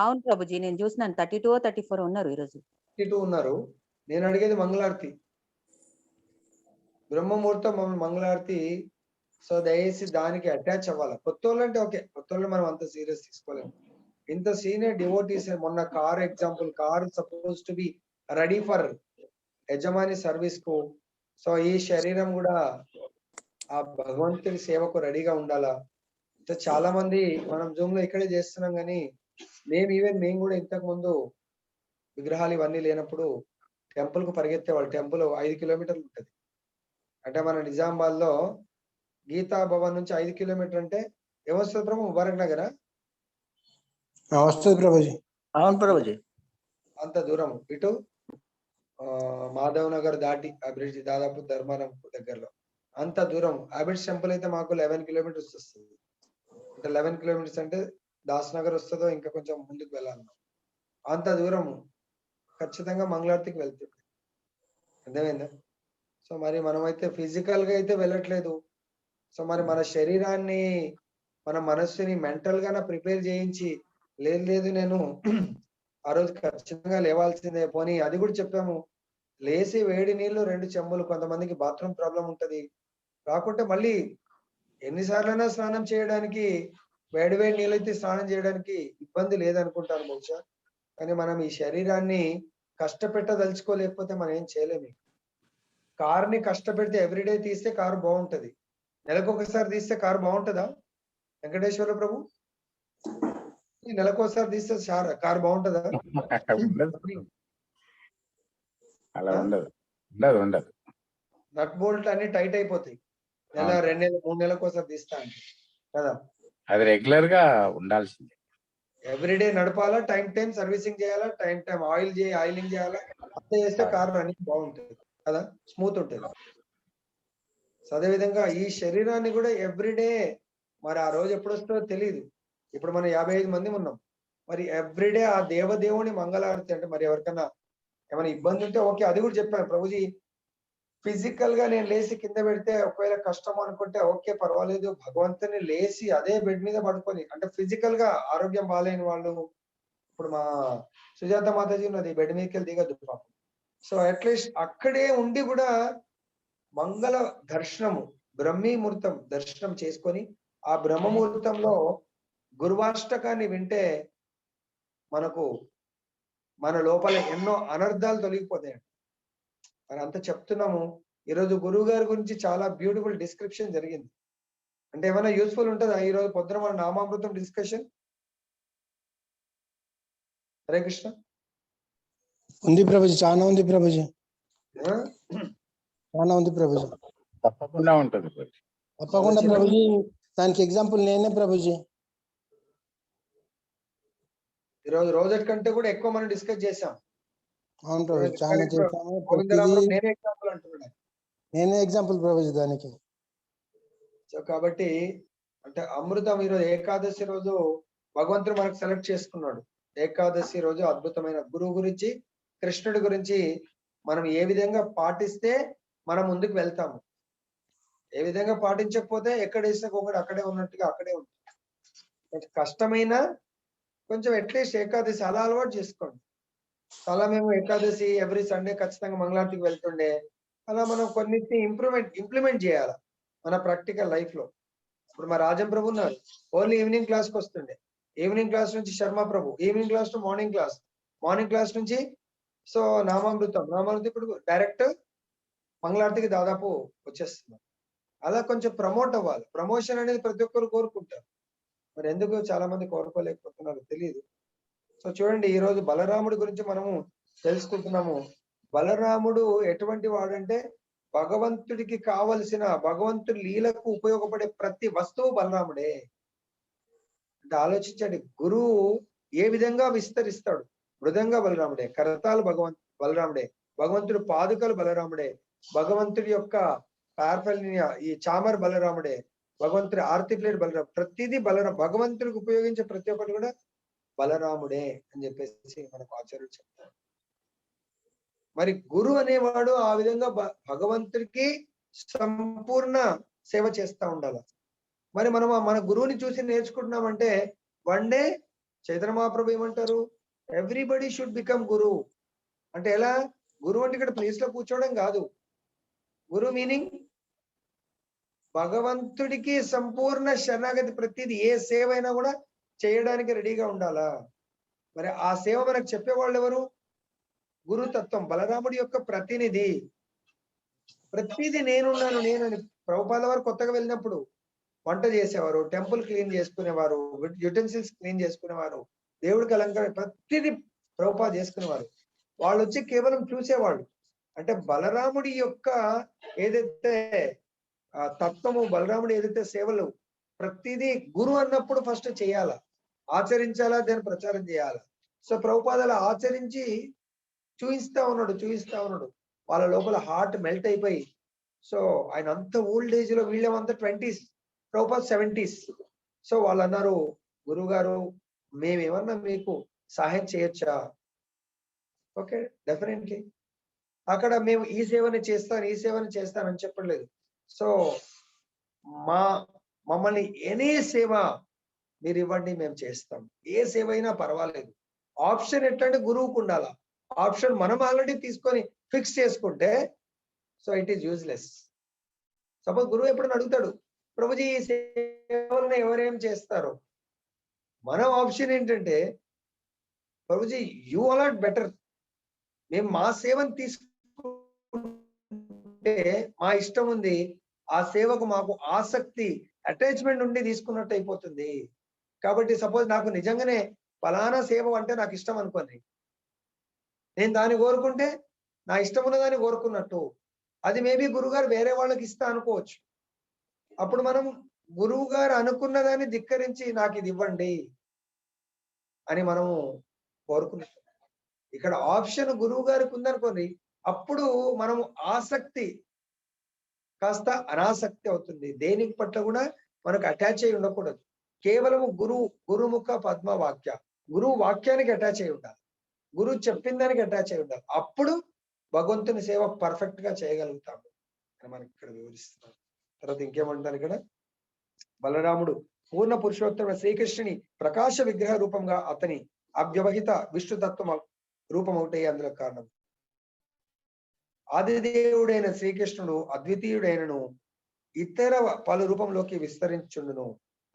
Speaker 11: అవును ప్రభుజీ, నేను చూసినాను 32 34 ఉన్నారు ఈరోజు.
Speaker 1: 32 ఉన్నారు. నేను అడిగేది మంగళారతి, బ్రహ్మముహూర్తం మంగళారతి. సో దయచేసి దానికి అటాచ్ అవ్వాలి. కొత్త వాళ్ళు అంటే ఓకే, కొత్త వాళ్ళు మనం అంత సీరియస్ తీసుకోలేము. ఇంత సీనియర్ డివోటీస్ మొన్న car example, car suppose to be ready for యజమాని సర్వీస్ కు. సో ఈ శరీరం కూడా ఆ భగవంతుని సేవకు రెడీగా ఉండాలా. సో చాలా మంది మనం జూమ్ లో ఇక్కడే చేస్తున్నాం, కానీ మేము కూడా ఇంతకు ముందు విగ్రహాలు ఇవన్నీ లేనప్పుడు టెంపుల్ కు పరిగెత్తేవాళ్ళు. టెంపుల్ 5 కిలోమీటర్లు ఉంటుంది. అంటే మన నిజామాబాద్ లో గీతా భవన్ నుంచి 5 కిలోమీటర్ అంటే ఏమొస్తుంది ప్రభు? ముబారక్ నగరా
Speaker 10: వస్తుంది ప్రభుజీ.
Speaker 7: అవును ప్రభుజీ.
Speaker 1: అంత దూరం. ఇటు మాధవ్ నగర్ దాటి ఆ బ్రిడ్జ్ దాదాపు ధర్మారం దగ్గరలో అంత దూరం. హ్యాబిట్స్ టెంపుల్ అయితే మాకు 11 కిలోమీటర్స్ వస్తుంది. అంటే 11 కిలోమీటర్స్ అంటే దాస్ నగర్ వస్తుందో ఇంకా కొంచెం ముందుకు వెళ్ళాలి. అంత దూరం ఖచ్చితంగా మంగళారతికి వెళ్తుంది. అర్థమైందా? సో మరి మనమైతే ఫిజికల్ గా అయితే వెళ్ళట్లేదు. సో మరి మన శరీరాన్ని, మన మనస్సుని మెంటల్ గా ప్రిపేర్ చేయించి లేదు నేను ఆ రోజు ఖచ్చితంగా లేవాల్సిందే. పోనీ అది కూడా చెప్పాము, లేసి వేడి నీళ్లు 2 చెంబులు. కొంతమందికి బాత్రూమ్ ప్రాబ్లం ఉంటది, రాకుంటే మళ్ళీ ఎన్నిసార్లైనా స్నానం చేయడానికి వేడి నీళ్ళైతే స్నానం చేయడానికి ఇబ్బంది లేదనుకుంటాను బహుశా. కానీ మనం ఈ శరీరాన్ని కష్టపెట్టదలుచుకోలేకపోతే మనం ఏం చేయలేము. కార్ని కష్టపెడితే ఎవ్రీడే తీస్తే కారు బాగుంటది, నెలకొకసారి తీస్తే కారు బాగుంటుందా వెంకటేశ్వర ప్రభు? నెలకోసారి తీస్తే కారు బాగుంటుందా?
Speaker 7: అలా ఉండదు.
Speaker 1: నట్ బోల్ట్ అన్ని టైట్ అయిపోతాయి. నెల 2 నెలలు 3 నెలలకోసారి తీస్తా అంటే కదా.
Speaker 7: అది రెగ్యులర్ గా ఉండాల్సిందే.
Speaker 1: ఎవ్రీడే నడపాలా, టైం సర్వీసింగ్ చేయాలా, టైం ఆయిలింగ్ చేయాలా. అంతే చేస్తే కారు రన్నింగ్ బాగుంటుంది కదా, స్మూత్ ఉంటుంది. అదే విధంగా ఈ శరీరాన్ని కూడా ఎవ్రీడే, మరి ఆ రోజు ఎప్పుడు వస్తుందో తెలియదు. ఇప్పుడు మనం 55 మంది ఉన్నాం. మరి ఎవ్రీడే ఆ దేవదేవుని మంగళారతి అంటే మరి ఎవరికైనా ఏమైనా ఇబ్బంది ఉంటే ఓకే, అది కూడా చెప్పాను ప్రభుజీ. ఫిజికల్ గా నేను లేచి కింద పెడితే ఒకవేళ కష్టం అనుకుంటే ఓకే పర్వాలేదు, భగవంతుని లేచి అదే బెడ్ మీద పడుకొని, అంటే ఫిజికల్ గా ఆరోగ్యం బాగాలేని వాళ్ళు, ఇప్పుడు మా సుజాత మాతాజీ ఉన్నది, బెడ్ మీదకి వెళ్ళి దిగద్దు పాపం. సో అట్లీస్ట్ అక్కడే ఉండి కూడా మంగళ దర్శనము, బ్రహ్మీ ముహూర్తం దర్శనం చేసుకొని ఆ బ్రహ్మముహూర్తంలో గురువాష్టకాన్ని వింటే మనకు మన లోపల ఎన్నో అనర్థాలు తొలగిపోతాయి. మరి అంత చెప్తున్నాము. ఈరోజు గురువు గారి గురించి చాలా బ్యూటిఫుల్ డిస్క్రిప్షన్ జరిగింది. అంటే ఏమైనా యూస్ఫుల్ ఉంటుందా ఈ రోజు పొద్దున మన నామామృతం డిస్కషన్? హరే కృష్ణ.
Speaker 10: ఉంది ప్రభుజీ, చాలా ఉంది ప్రభుజీ, చాలా ఉంది ప్రభుజీ.
Speaker 7: తప్పకుండా ఉంటుంది ప్రభుజీ.
Speaker 10: తప్పకుండా ప్రభుజీ. దానికి ఎగ్జాంపుల్ నేనే ప్రభుజీ.
Speaker 1: ఈరోజు రోజు కంటే కూడా ఎక్కువ మనం డిస్కస్ చేసాం.
Speaker 10: అవును ప్రభుజీ, చాలా చేశాము.
Speaker 1: గోవిందరామరావు నేనే ఎగ్జాంపుల్ అంటున్నాడు.
Speaker 10: నేనే ఎగ్జాంపుల్ ప్రభుజీ దానికి.
Speaker 1: సో కాబట్టి అంటే అమృతం ఈరోజు ఏకాదశి రోజు భగవంతుడు మనకు సెలెక్ట్ చేసుకున్నాడు. ఏకాదశి రోజు అద్భుతమైన గురువు గురించి, కృష్ణుడి గురించి మనం ఏ విధంగా పాటిస్తే మనం ముందుకు వెళ్తాము. ఏ విధంగా పాటించకపోతే ఎక్కడ వేసిన ఒకటి అక్కడే ఉన్నట్టుగా అక్కడే ఉంటుంది. కష్టమైన కొంచెం అట్లీస్ట్ ఏకాదశి అలా అలవాటు చేసుకోండి. అలా మేము ఏకాదశి ఎవ్రీ సండే ఖచ్చితంగా మంగళారతికి వెళ్తుండే. అలా మనం కొన్నిటిని ఇంప్లిమెంట్ చేయాలి మన ప్రాక్టికల్ లైఫ్ లో. ఇప్పుడు మా రాజం ప్రభు ఉన్నారు, ఓన్లీ ఈవినింగ్ క్లాస్ కి వస్తుండే. ఈవినింగ్ క్లాస్ నుంచి Sharma Prabhu, evening class to morning class, morning class నుంచి సో నామామృతం ఇప్పుడు డైరెక్ట్ మంగళారతికి దాదాపు వచ్చేస్తున్నాం. అలా కొంచెం ప్రమోట్ అవ్వాలి. ప్రమోషన్ అనేది ప్రతి ఒక్కరు కోరుకుంటారు, మరి ఎందుకు చాలా మంది కోరుకోలేకపోతున్నారు తెలియదు. సో చూడండి, ఈ రోజు బలరాముడి గురించి మనము తెలుసుకుంటున్నాము. బలరాముడు ఎటువంటి వాడంటే భగవంతుడికి కావలసిన, భగవంతుడి లీలకు ఉపయోగపడే ప్రతి వస్తువు బలరాముడే. అంటే ఆలోచించండి, గురువు ఏ విధంగా విస్తరిస్తాడు. మృదంగా బలరాముడే, కరతాలు బలరాముడే, భగవంతుడు పాదుకలు బలరాముడే, భగవంతుడి యొక్క పార్ఫల్య ఈ చామర్ బలరాముడే, భగవంతుడి ఆరతి ప్లేట్ బలరాం, ప్రతిదీ బలరాం. భగవంతుడికి ఉపయోగించే ప్రతి ఒక్కటి కూడా బలరాముడే అని చెప్పేసి మనకు ఆచార్యులు చెప్తారు. మరి గురు అనేవాడు ఆ విధంగా భగవంతుడికి సంపూర్ణ సేవ చేస్తా ఉండాలి. మరి మనం మన గురువుని చూసి నేర్చుకుంటున్నామంటే వన్ డే చైతన్య మహాప్రభు ఏమంటారు, ఎవ్రీబడి షుడ్ బికమ్ గురు. అంటే ఎలా? గురువు అంటే ఇక్కడ ప్లేస్ లో కూర్చోవడం కాదు. గురు మీనింగ్ భగవంతుడికి సంపూర్ణ శరణాగతి, ప్రతిదీ ఏ సేవ అయినా కూడా చేయడానికి రెడీగా ఉండాలా. మరి ఆ సేవ మనకు చెప్పేవాళ్ళు ఎవరు? గురుతత్వం, బలరాముడి యొక్క ప్రతినిధి. ప్రతిదీ నేనున్నాను నేనని. ప్రభుపాద వారు కొత్తగా వెళ్ళినప్పుడు వంట చేసేవారు, టెంపుల్ క్లీన్ చేసుకునేవారు, యుటెన్సిల్స్ క్లీన్ చేసుకునేవారు, దేవుడికి అలంకరణ ప్రతిదీ ప్రభుపాద చేసుకునేవారు. వాళ్ళు వచ్చి కేవలం చూసేవాళ్ళు. అంటే బలరాముడి యొక్క ఏదైతే తత్వము, బలరాముడు ఏదైతే సేవలు, ప్రతిదీ గురు అన్నప్పుడు ఫస్ట్ చేయాలా, ఆచరించాలా, దాన్ని ప్రచారం చేయాలా. సో ప్రభుపాదాలు ఆచరించి చూయిస్తా ఉన్నాడు. వాళ్ళ లోపల హార్ట్ మెల్ట్ అయిపోయి, సో ఆయన అంత ఓల్డ్ ఏజ్ లో, వీళ్ళేమంతా 20s, ప్రభుపాద 70s. సో వాళ్ళు అన్నారు, గురువు గారు మేమేమన్నా మీకు సహాయం చేయొచ్చా? Okay, definitely. అక్కడ మేము ఈ సేవని చేస్తానని చెప్పలేదు. సో మమ్మల్ని ఎనీ సేవ మీరు ఇవ్వండి, మేము చేస్తాం. ఏ సేవ అయినా పర్వాలేదు. ఆప్షన్ ఎట్లంటే గురువుకు ఉండాలా. ఆప్షన్ మనం ఆల్రెడీ తీసుకొని ఫిక్స్ చేసుకుంటే so it is useless. Suppose గురువు ఎప్పుడైనా అడుగుతాడు, ప్రభుజీ ఈ సేవలను ఎవరేం చేస్తారు? మన ఆప్షన్ ఏంటంటే, ప్రభుజీ యూ అలాట్ బెటర్, మేము మా సేవను తీసుకుంటే మా ఇష్టం ఉంది, ఆ సేవకు మాకు ఆసక్తి, అటాచ్మెంట్ ఉండి తీసుకున్నట్టు అయిపోతుంది. కాబట్టి సపోజ్ నాకు నిజంగానే ఫలానా సేవ అంటే నాకు ఇష్టం అనుకోండి, నేను దాన్ని కోరుకుంటే నా ఇష్టం ఉన్నదాన్ని కోరుకున్నట్టు. అది మేబీ గురువుగారు వేరే వాళ్ళకి ఇస్తా అనుకోవచ్చు. అప్పుడు మనం గురువు గారు అనుకున్నదాన్ని ధిక్కరించి నాకు ఇది ఇవ్వండి అని మనము కోరుకున్నట్టు. ఇక్కడ ఆప్షన్ గురువు గారికి ఉందనుకోండి, అప్పుడు మనము ఆసక్తి కాస్త అనాసక్తి అవుతుంది. దేనికి పట్ల కూడా మనకు అటాచ్ అయి ఉండకూడదు. కేవలము గురుముఖ పద్మ వాక్య, గురువు వాక్యానికి అటాచ్ అయి ఉండాలి, గురువు చెప్పిన దానికి అటాచ్ అయి ఉండాలి. అప్పుడు భగవంతుని సేవ పర్ఫెక్ట్ గా చేయగలుగుతాము అని మనకి ఇక్కడ వివరిస్తున్నారు. తర్వాత ఇంకేమంటారు ఇక్కడ, బలరాముడు పూర్ణ పురుషోత్తమ శ్రీకృష్ణుని ప్రకాశ విగ్రహ రూపంగా అతని అవ్యవహిత విష్ణుతత్వం రూపం ఒకటే అందులో కారణం. ఆదిదేవుడైన శ్రీకృష్ణుడు అద్వితీయుడైనను ఇతర పలు రూపంలోకి విస్తరించుండును.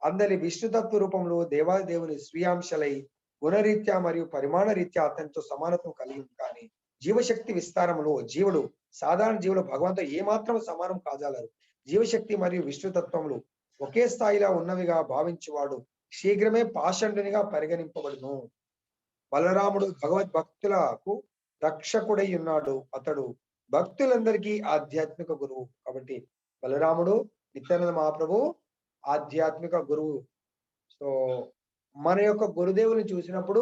Speaker 1: అందరి విష్ణుతత్వ రూపంలో దేవాదేవుని స్వీయాంశలై గుణరీత్యా మరియు పరిమాణ రీత్యా అతనితో సమానత్వం కలిగి కానీ జీవశక్తి విస్తారములో జీవుడు సాధారణ జీవుడు భగవంతుడు ఏమాత్రం సమానం కాజాలరు. జీవశక్తి మరియు విష్ణుతత్వములు ఒకే స్థాయిలో ఉన్నవిగా భావించువాడు శీఘ్రమే పాషండునిగా పరిగణింపబడును. బలరాముడు భగవద్భక్తులకు రక్షకుడై ఉన్నాడు. అతడు భక్తులందరికీ ఆధ్యాత్మిక గురువు. కాబట్టి బలరాముడు నిత్యానంద మహాప్రభు ఆధ్యాత్మిక గురువు. సో మన యొక్క గురుదేవుని చూసినప్పుడు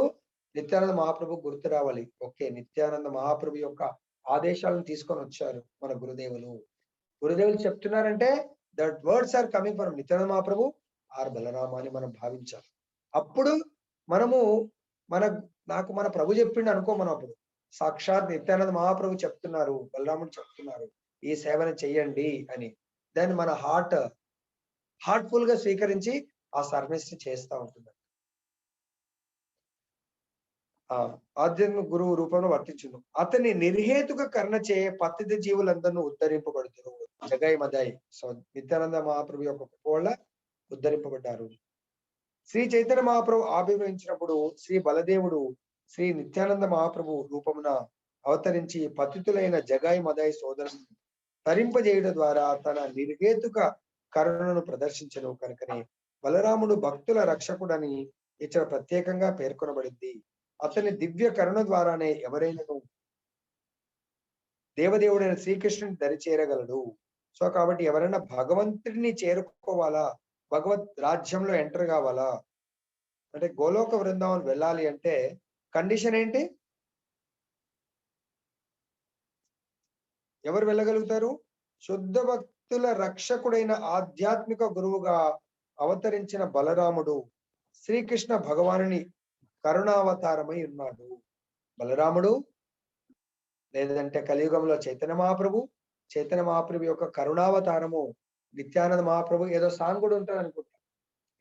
Speaker 1: నిత్యానంద మహాప్రభు గుర్తు రావాలి. ఓకే, నిత్యానంద మహాప్రభు యొక్క ఆదేశాలను తీసుకొని వచ్చారు మన గురుదేవులు. గురుదేవులు చెప్తున్నారంటే that words are coming from Nityananda Mahaprabhu or Balarama అని మనం భావించాలి. అప్పుడు మనము నాకు మన ప్రభు చెప్పిండు అనుకో, మనం అప్పుడు సాక్షాత్ నిత్యానంద మహాప్రభు చెప్తున్నారు, బలరాముడు చెప్తున్నారు ఈ సేవను చెయ్యండి అని. దాన్ని మన హార్ట్ఫుల్ గా స్వీకరించి ఆ సర్వీస్ చేస్తూ ఉంటుంది. ఆధ్యాత్మిక గురువు రూపంలో వర్తించును. అతని నిర్హేతుక కర్ణ చే పతిత జీవులందరూ ఉద్ధరింపబడుతున్నారు. జగాయి మదాయి. సో నిత్యానంద మహాప్రభు యొక్క వల్ల ఉద్ధరింపబడ్డారు. శ్రీ చైతన్య మహాప్రభు ఆవిర్భవించినప్పుడు శ్రీ బలదేవుడు శ్రీ నిత్యానంద మహాప్రభు రూపమున అవతరించి పతితులైన జగాయి మదాయి సోదరులను తరింపజేయడం ద్వారా తన నిర్హేతుక కరుణను ప్రదర్శించను. కనుకనే బలరాముడు భక్తుల రక్షకుడని ఇక్కడ ప్రత్యేకంగా పేర్కొనబడింది. అతని దివ్య కరుణ ద్వారానే ఎవరైనా దేవదేవుడైన శ్రీకృష్ణుని దరి చేరగలడు. సో కాబట్టి ఎవరైనా భగవంతుడిని చేరుకోవాలా, భగవత్ రాజ్యంలో ఎంటర్ కావాలా అంటే, గోలోక బృందావనం వెళ్ళాలి అంటే కండిషన్ ఏంటి? ఎవరు వెళ్ళగలుగుతారు? శుద్ధ భక్తుల రక్షకుడైన ఆధ్యాత్మిక గురువుగా అవతరించిన బలరాముడు శ్రీకృష్ణ భగవానుని కరుణావతారమై ఉన్నాడు. బలరాముడు లేదంటే కలియుగంలో చైతన్య మహాప్రభు యొక్క కరుణావతారము నిత్యానంద మహాప్రభు. ఏదో సాంగ్ కూడా ఉంటుంది అనుకుంటా.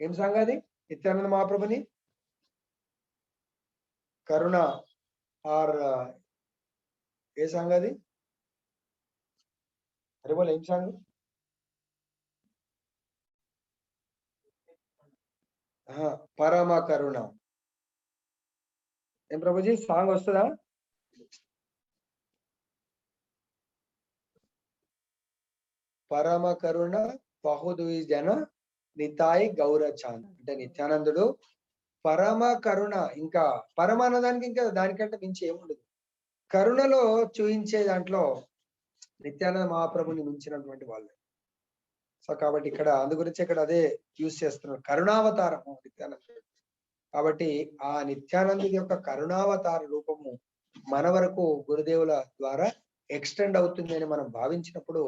Speaker 1: ఏం సాంగ్ అది? నిత్యానంద మహాప్రభుని కరుణ ఆర్ ఏ సాంగ్ అది? అరే వాళ్ళు ఏం సాంగ్? పరమ కరుణ. ఏం ప్రభుజీ సాంగ్ వస్తుందా? పరమ కరుణ బహుద్విజన నితాయి గౌరచాంద్ అంటే నిత్యానందుడు పరమ కరుణ. ఇంకా పరమ అన్నదానికి ఇంకా దానికంటే మించి ఏముండదు. కరుణలో చూయించే దాంట్లో నిత్యానంద మహాప్రభుని మించినటువంటి వాళ్ళు. సో కాబట్టి ఇక్కడ అందు గురించి ఇక్కడ అదే యూజ్ చేస్తున్నారు, కరుణావతారము నిత్యానందుడు. కాబట్టి ఆ నిత్యానందుడి యొక్క కరుణావతార రూపము మన వరకు గురుదేవుల ద్వారా ఎక్స్టెండ్ అవుతుంది అని మనం భావించినప్పుడు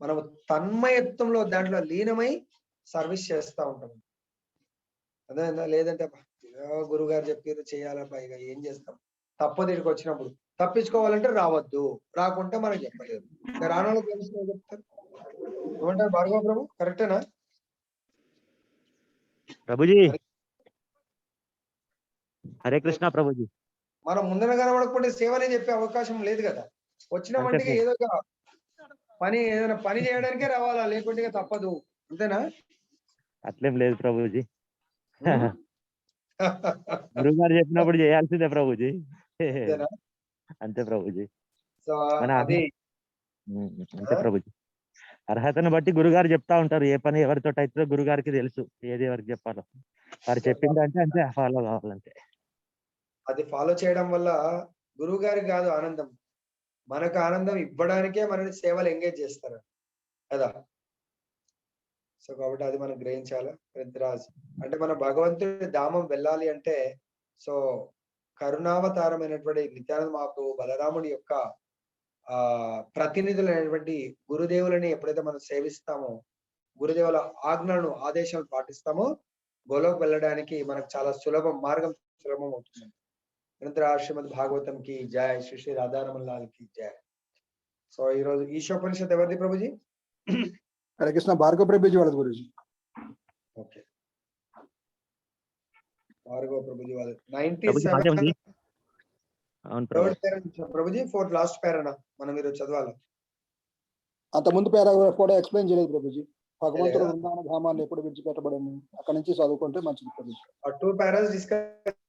Speaker 1: మనం తన్మయత్వంలో దాంట్లో లీనమై సర్వీస్ చేస్తూ ఉంటాం. అదే లేదంటే గురువు గారు చెప్పారు చేయాలా, పైగా ఏం చేస్తాం? తప్పదు. ఇక్కడికి వచ్చినప్పుడు తప్పించుకోవాలంటే రావద్దు, రాకుంటే మనకు చెప్పలేదు. రానోళ్ళు తెలుసు చెప్తారు. ఏమంటారు భార్గవ ప్రభు? కరెక్టేనా
Speaker 12: ప్రభుజీ? హరే కృష్ణ ప్రభుజీ.
Speaker 1: మనం ముందర కనబడకపోతే సేవనే చెప్పే అవకాశం లేదు కదా. వచ్చిన వంటికి ఏదో ఒక పని, ఏదైనా పని చేయడానికే రావాలా, లేకుంటే తప్పదు. అంతేనా?
Speaker 12: అట్లేం లేదు ప్రభుజీ. గురువు గారు చెప్పినప్పుడు చేయాల్సిందే ప్రభుజీ. అంతే ప్రభుజీ. అంతే ప్రభుజీ. అర్హతను బట్టి గురుగారు చెప్తా ఉంటారు. ఏ పని ఎవరితో అయితే గురుగారికి తెలుసు ఏది ఎవరికి చెప్పాలో. వారు చెప్పిందంటే అంతే ఫాలో కావాలంటే.
Speaker 1: అది ఫాలో చేయడం వల్ల గురువు గారికి కాదు ఆనందం, మనకు ఆనందం ఇవ్వడానికే మనని సేవలు ఎంగేజ్ చేస్తారు కదా. సో కాబట్టి అది మనం గ్రహించాలి. పెద్దరాజ్ అంటే మన భగవంతుడి ధామం వెళ్ళాలి అంటే సో కరుణావతారమైనటువంటి నిత్యానంద మహాప్రభు బలరాముడి యొక్క ప్రతినిధులైనటువంటి గురుదేవులని ఎప్పుడైతే మనం సేవిస్తామో, గురుదేవుల ఆజ్ఞలను ఆదేశాలను పాటిస్తామో గోలోకి వెళ్ళడానికి మనకు చాలా మార్గం సులభం అవుతుంది. శ్రీమద్ భాగవతం కి జయ, శ్రీ శ్రీ రాధారమన్ లాల్ కి జయ. సో ఈ రోజు ఈశోపనిషత్ ఎవరిది ప్రభుజీ?
Speaker 10: హరే కృష్ణ భార్గవ ప్రభుజీ వాళ్ళది గురుజీ.
Speaker 1: ఓకే, భార్గవ ప్రభుజీ వాళ్ళది 97 ప్రభుజీ. 4th లాస్ట్ పేరానా మనం మీరు చదవాలి.
Speaker 10: అంత ముందు పారాగ్రాఫ్ కూడా ఎక్స్ప్లెయిన్ చేయలేదు ప్రభుజీ. భగవంతుడు వృందావన ధామాన్ని ఎప్పుడు విడిచిపెట్టబడింది, అక్కడ నుంచి చదువుకుంటే మంచిది ప్రభుజీ.
Speaker 1: ఆ 2 పారాస్ డిస్కస్